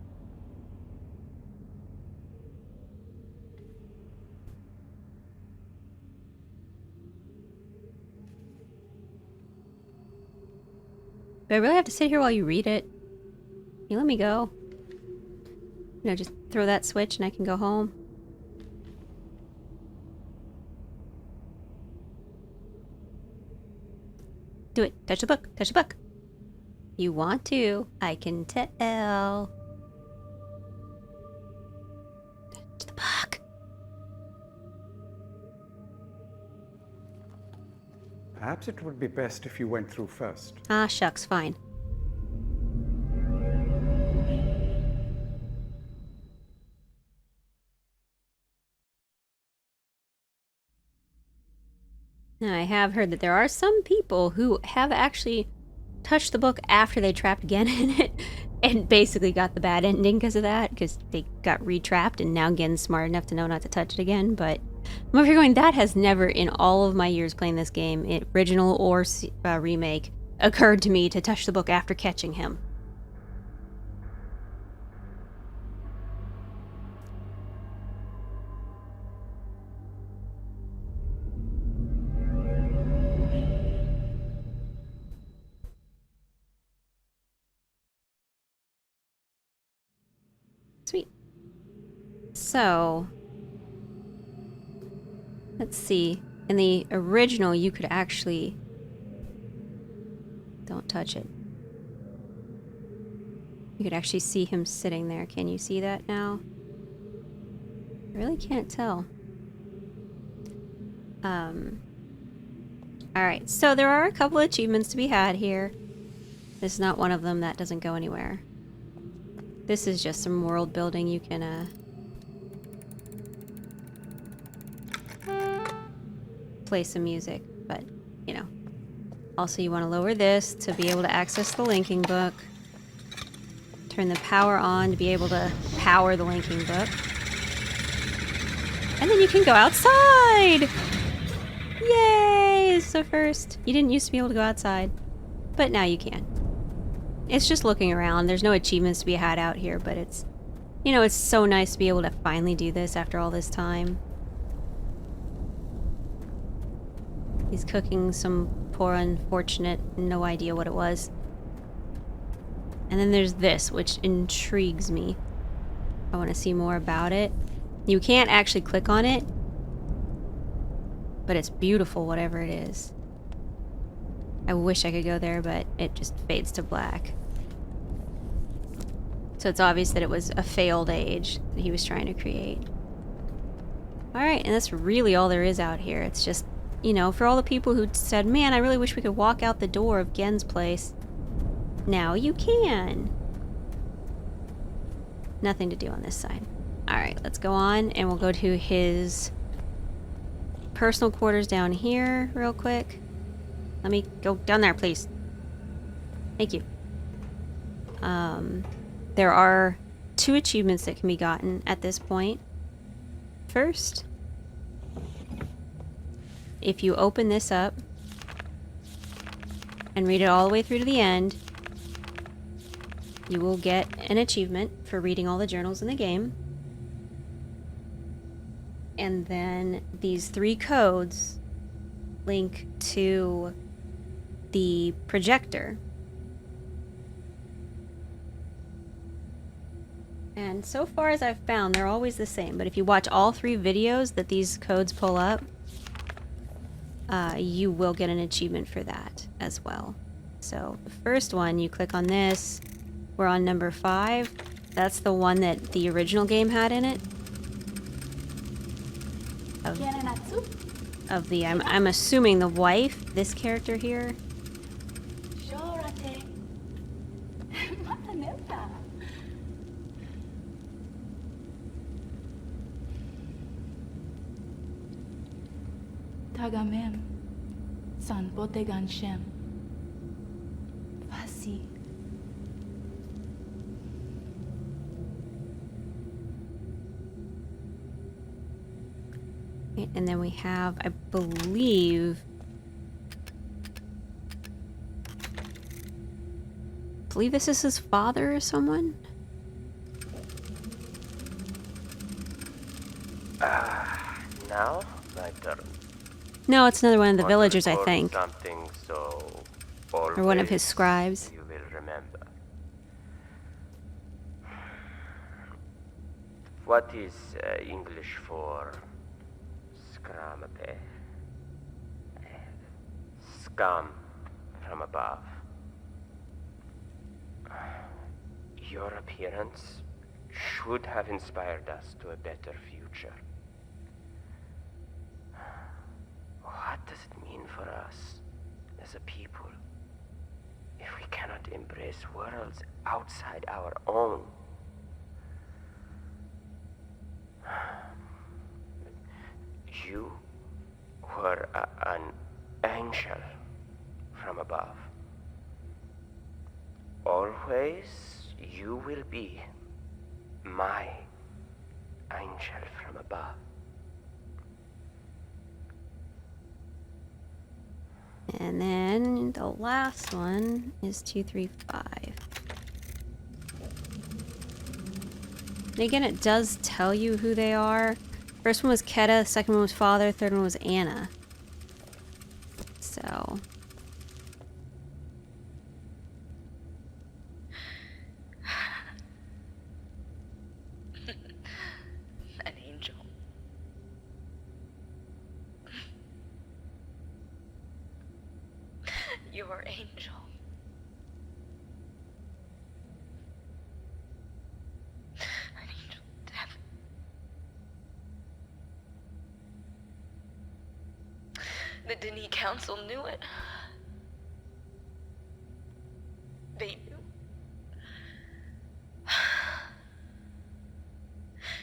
Do I really have to sit here while you read it? Can you let me go? No, just throw that switch and I can go home. Do it. Touch the book. Touch the book. You want to. I can tell. Perhaps it would be best if you went through first. Ah, shucks, fine. Now, I have heard that there are some people who have actually touched the book after they trapped Gen in it and basically got the bad ending because of that, because they got re-trapped and now Gen's smart enough to know not to touch it again. But I'm over here going, that has never, in all of my years playing this game, original or remake, occurred to me to touch the book after catching him. Sweet. So, let's see. In the original, you could actually... Don't touch it. You could actually see him sitting there. Can you see that now? I really can't tell. Alright, so there are a couple achievements to be had here. This is not one of them. That doesn't go anywhere. This is just some world building. You can, play some music, but, you know. Also, you want to lower this to be able to access the linking book. Turn the power on to be able to power the linking book. And then you can go outside! Yay! It's the first. You didn't used to be able to go outside, but now you can. It's just looking around. There's no achievements to be had out here, but it's, you know, it's so nice to be able to finally do this after all this time. He's cooking some poor unfortunate, no idea what it was. And then there's this, which intrigues me. I want to see more about it. You can't actually click on it, but it's beautiful, whatever it is. I wish I could go there, but it just fades to black. So it's obvious that it was a failed age that he was trying to create. Alright, and that's really all there is out here. It's just, you know, for all the people who said, man, I really wish we could walk out the door of Gen's place. Now you can. Nothing to do on this side. Alright, let's go on and we'll go to his personal quarters down here real quick. Let me go down there, please. Thank you. There are 2 achievements that can be gotten at this point. First, if you open this up and read it all the way through to the end, you will get an achievement for reading all the journals in the game. And then these 3 codes link to the projector. And so far as I've found, they're always the same. But if you watch all 3 videos that these codes pull up, you will get an achievement for that as well. So the first one, you click on this. We're on number 5. That's the one that the original game had in it. Of the, I'm assuming the wife, this character here. Tagamem, san botegan shem. Fasi. And then we have, I believe this is his father or someone. Now, my turn. No, it's another one of the Want to villagers, I record think. Something so Or one of his always scribes. You will remember. What is English for scramate? Scum from above. Your appearance should have inspired us to a better future. What does it mean for us as a people if we cannot embrace worlds outside our own? You were an angel from above. Always you will be my angel from above. And then the last one is 235. And again, it does tell you who they are. First one was Keta, second one was Father, third one was Anna. So... An angel. Your angel. An angel of death. The Denis Council knew it. They knew.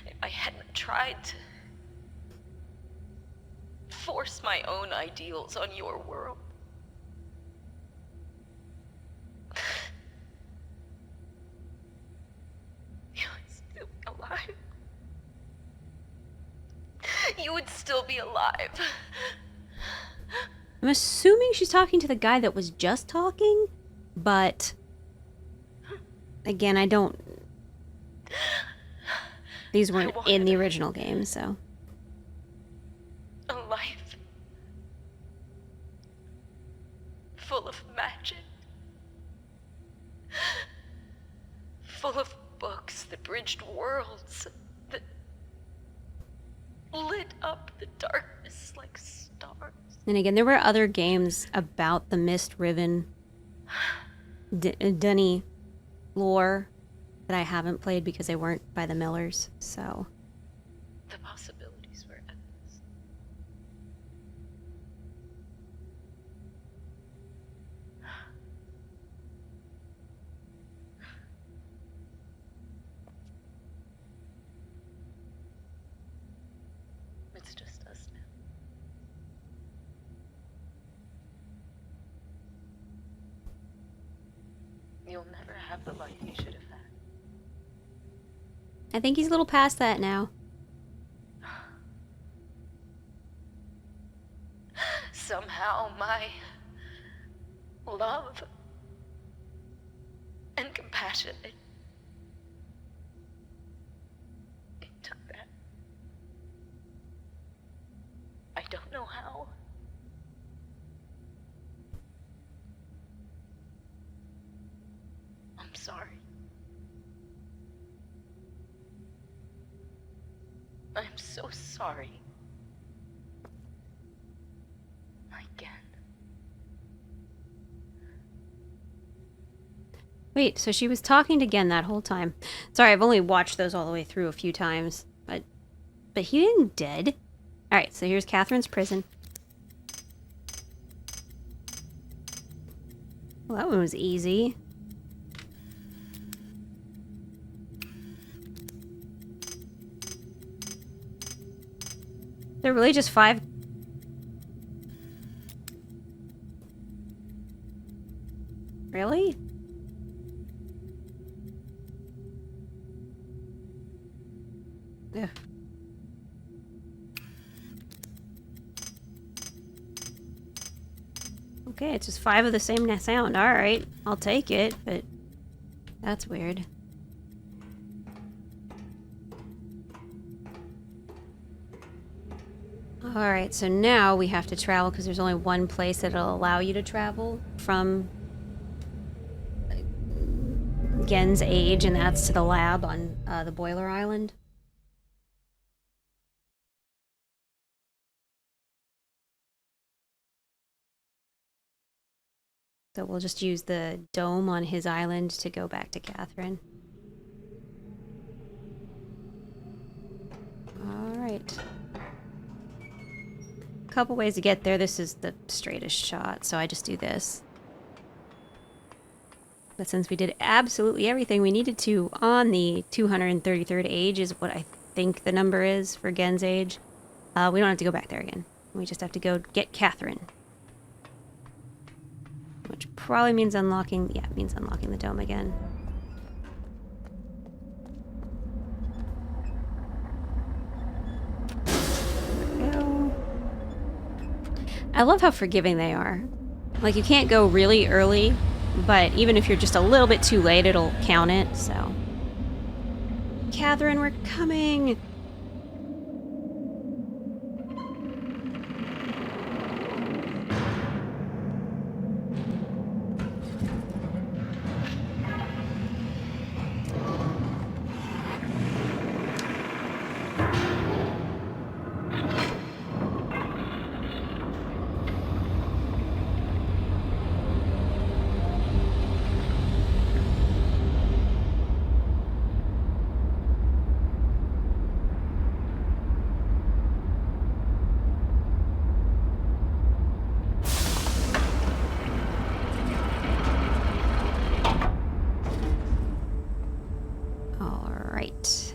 If I hadn't tried to force my own ideals on your world, you would still be alive. You would still be alive. I'm assuming she's talking to the guy that was just talking, but again, I don't... These weren't in the original game, so... A life full of magic, full of books that bridged worlds, that lit up the darkness like stars. And again, there were other games about the Mist Riven Dunny lore that I haven't played because they weren't by the Millers, so... The possibilities were endless. It's just us now. You'll never have the life you should have had. I think he's a little past that now. Somehow my love and compassion, it took that. I don't know how. I'm sorry. I'm so sorry. Again. Wait, so she was talking to Gen that whole time. Sorry, I've only watched those all the way through a few times, but he isn't dead. Alright, so here's Catherine's prison. Well, that one was easy. They're really just 5. Really? Ugh. Okay, it's just 5 of the same sound. Alright, I'll take it, but that's weird. Alright, so now we have to travel because there's only one place that'll allow you to travel from Gen's age, and that's to the lab on the Boiler Island. So we'll just use the dome on his island to go back to Catherine. Alright. couple ways to get there. This is the straightest shot, so I just do this. But since we did absolutely everything we needed to on the 233rd age is what I think the number is for Gen's age, we don't have to go back there again. We just have to go get Catherine. Which probably means unlocking... Yeah, it means unlocking the dome again. There we go. I love how forgiving they are. Like, you can't go really early, but even if you're just a little bit too late, it'll count it, so... Catherine, we're coming! Alright.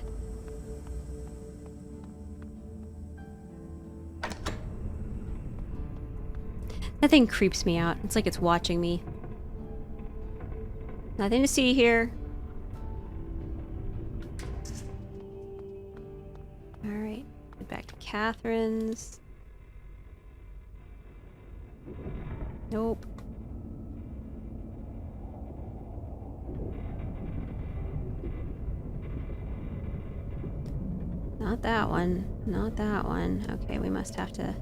That thing creeps me out. It's like it's watching me. Nothing to see here. Alright. Get back to Catherine's. Nope. Not that one. Not that one. Okay, we must have to...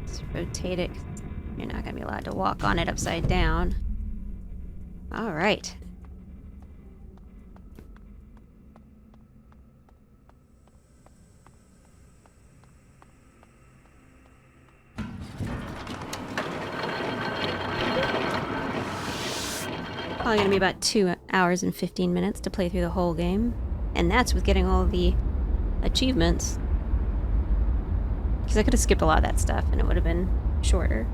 Let's rotate it. You're not gonna be allowed to walk on it upside down. Alright. Probably gonna be about 2 hours and 15 minutes to play through the whole game. And that's with getting all the achievements. Because I could have skipped a lot of that stuff and it would have been shorter.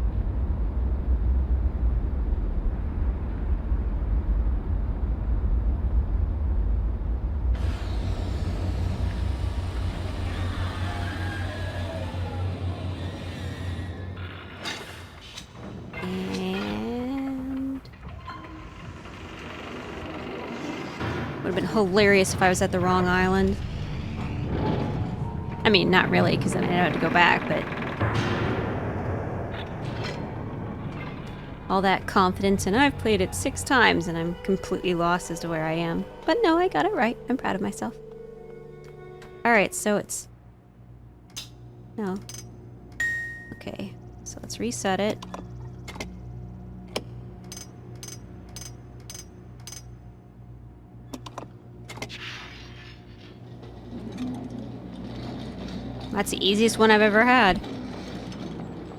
And... would have been hilarious if I was at the wrong island. I mean, not really, because then I'd have to go back, but... all that confidence, and I've played it 6 times, and I'm completely lost as to where I am. But no, I got it right. I'm proud of myself. Alright, so it's... no. Okay, so let's reset it. That's the easiest one I've ever had.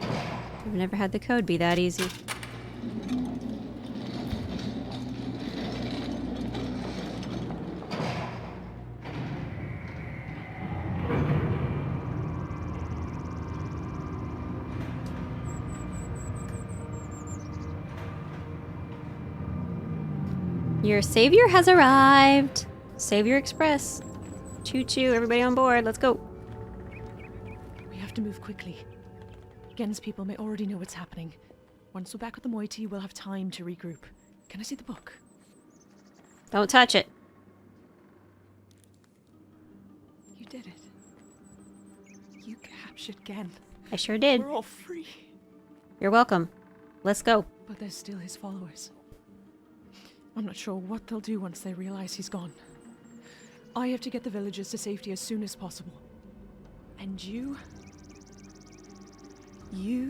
I've never had the code be that easy. Your savior has arrived. Savior Express. Choo-choo, everybody on board. Let's go. We have to move quickly. Gen's people may already know what's happening. Once we're back with the moiety, we'll have time to regroup. Can I see the book? Don't touch it. You did it. You captured Gen. I sure did. We're all free. You're welcome. Let's go. But there's still his followers. I'm not sure what they'll do once they realize he's gone. I have to get the villagers to safety as soon as possible. And you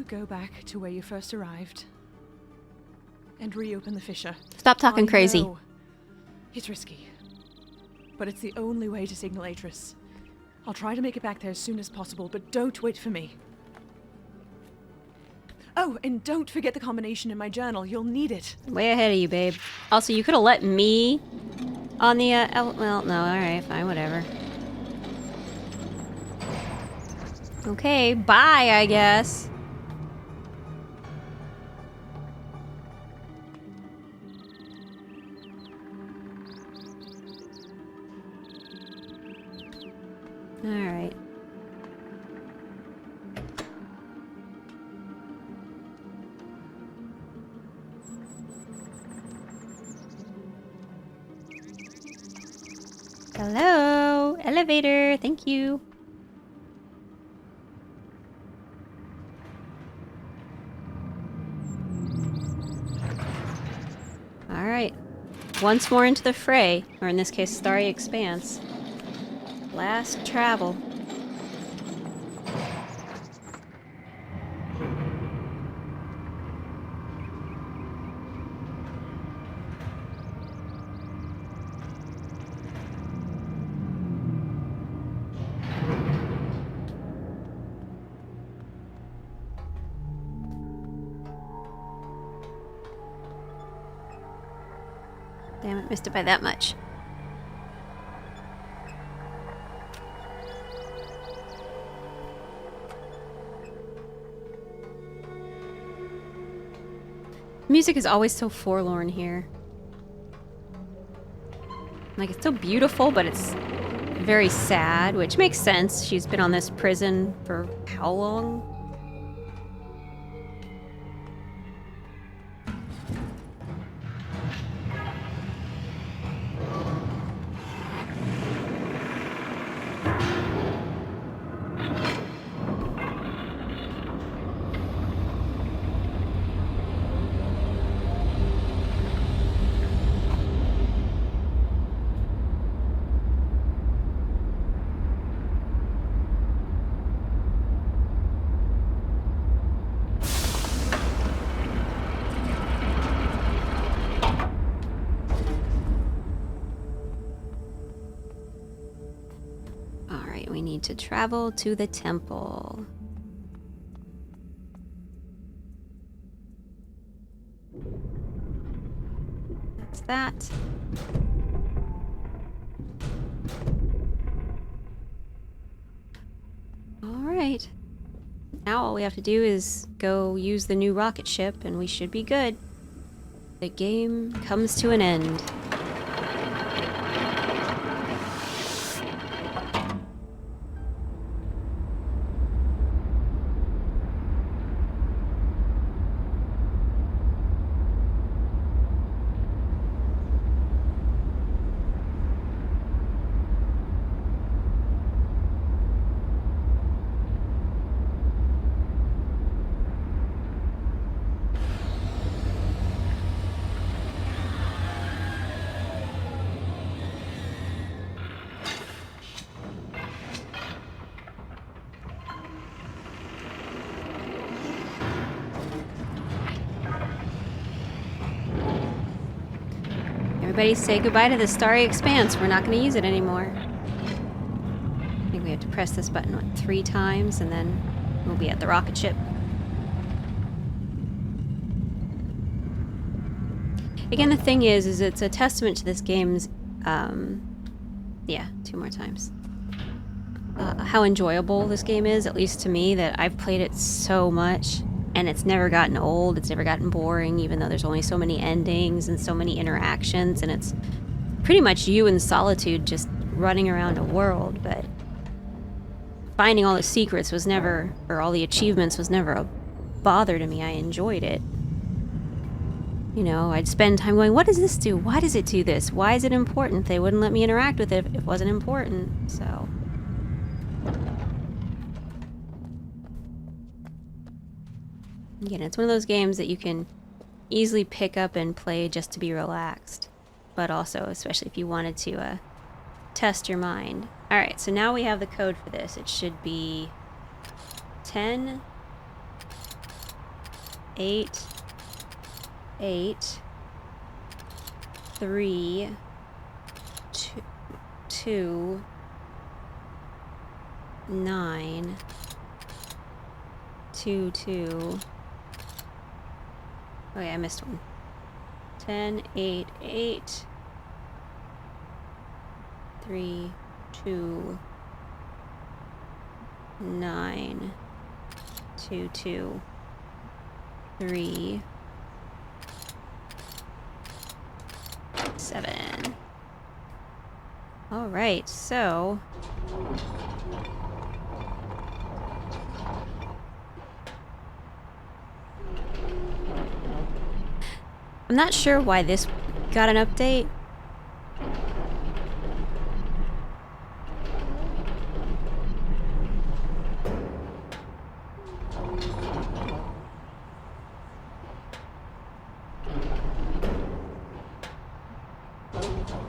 go back to where you first arrived and reopen the fissure. Stop talking I crazy. know it's risky, but it's the only way to signal Atris. I'll try to make it back there as soon as possible, but don't wait for me. Oh, and don't forget the combination in my journal. You'll need it. Way ahead of you, babe. Also, you could have let me on the, well, no, alright, fine, whatever. Okay, bye, I guess. Alright. Hello, elevator, thank you. Alright. Once more into the fray, or in this case, Starry Expanse. Last travel. Damn it, missed it by that much. Music is always so forlorn here. Like, it's so beautiful, but it's very sad, which makes sense. She's been on this prison for how long? We need to travel to the temple. That's that. Alright. Now all we have to do is go use the new rocket ship and we should be good. The game comes to an end. Everybody say goodbye to the Starry Expanse. We're not going to use it anymore. I think we have to press this button, what, 3 times, and then we'll be at the rocket ship. Again, the thing is it's a testament to this game's, yeah, 2 more times. How enjoyable this game is, at least to me, that I've played it so much. And it's never gotten old, it's never gotten boring, even though there's only so many endings and so many interactions, and it's pretty much you in solitude just running around a world, but finding all the secrets was never, or all the achievements was never a bother to me. I enjoyed it. You know, I'd spend time going, what does this do? Why does it do this? Why is it important? They wouldn't let me interact with it if it wasn't important, so... Again, it's one of those games that you can easily pick up and play just to be relaxed. But also, especially if you wanted to test your mind. Alright, so now we have the code for this. It should be 10, 8, 8, 3, 2, 9, 2, 2, Oh yeah, I missed one. 10, 8, 8. 3, 2, 9, 2, 2, 3, 7. All right, so I'm not sure why this got an update.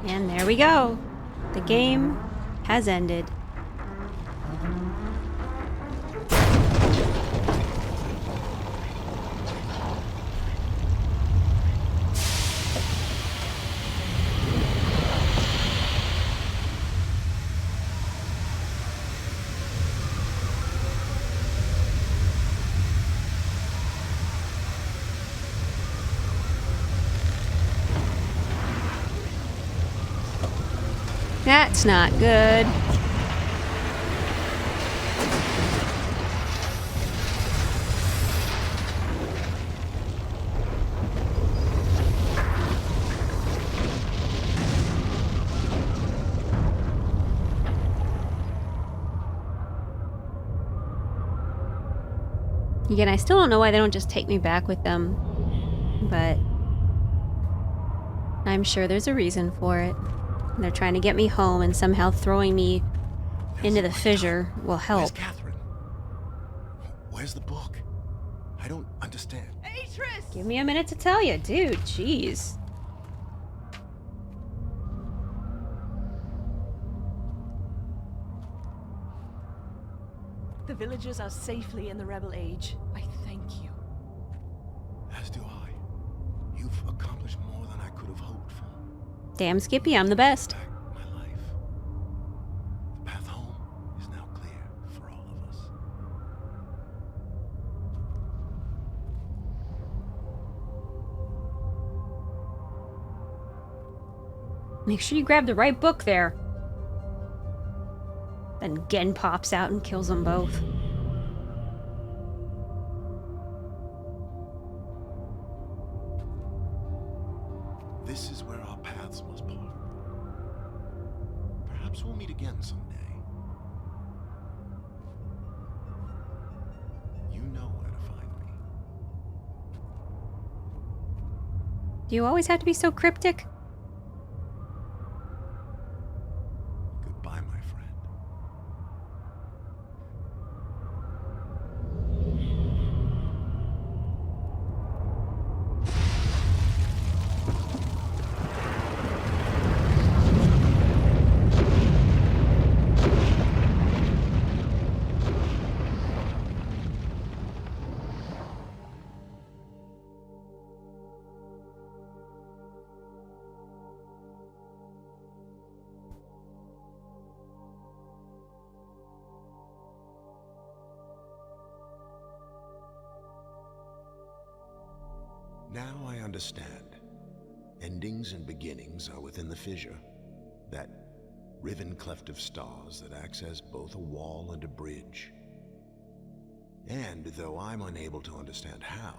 And there we go. The game has ended. That's not good. Again, I still don't know why they don't just take me back with them, but I'm sure there's a reason for it. They're trying to get me home, and somehow throwing me into the fissure will Where's help. Catherine? Where's the book? I don't understand. Give me a minute to tell you, dude. Jeez. The villagers are safely in the Rebel Age. I thank you. As do I. You've accomplished more than I could have hoped for. Damn, Skippy, I'm the best. Back my life. The path home is now clear for all of us. Make sure you grab the right book there. Then Gen pops out and kills them both. This is where our paths must part. Perhaps we'll meet again someday. You know where to find me. Do you always have to be so cryptic? Goodbye, my friend. 'Now I understand. Endings and beginnings are within the fissure. That riven cleft of stars that acts as both a wall and a bridge. And though I'm unable to understand how,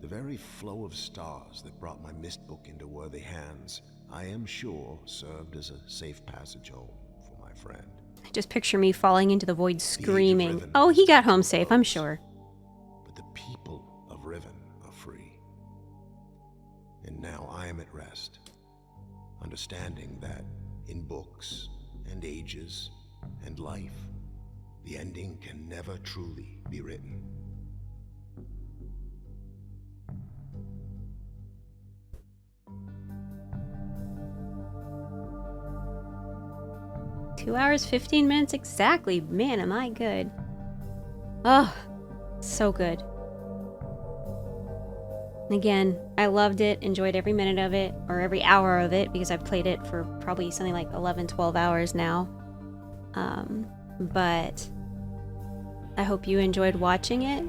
the very flow of stars that brought my mist book into worthy hands, I am sure served as a safe passage home for my friend. Just picture me falling into the void screaming, "Oh, he got home safe, I'm sure." But the people of Riven are free. And now I am at rest, understanding that in books and ages and life, the ending can never truly be written. Two hours, 15 minutes exactly. Man, am I good. Oh, so good. Again, I loved it, enjoyed every minute of it, or every hour of it, because I've played it for probably something like 11, 12 hours now. But I hope you enjoyed watching it.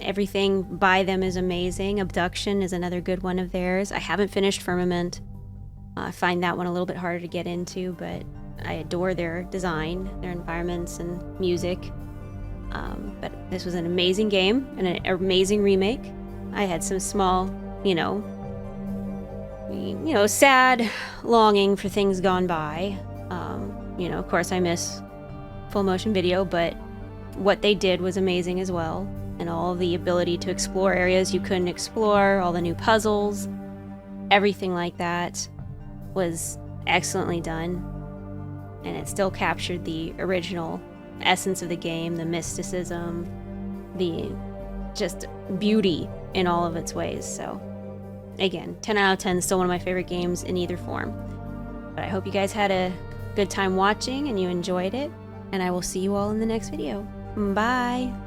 Everything by them is amazing. Abduction is another good one of theirs. I haven't finished Firmament. I find that one a little bit harder to get into, but I adore their design, their environments, and music. But this was an amazing game and an amazing remake. I had some small, sad longing for things gone by. Of course I miss full motion video, but what they did was amazing as well. And all the ability to explore areas you couldn't explore, all the new puzzles, everything like that was excellently done. And it still captured the original essence of the game, the mysticism, the just beauty in all of its ways. So again, 10 out of 10, still one of my favorite games in either form. But I hope you guys had a good time watching and you enjoyed it, and I will see you all in the next video. Bye!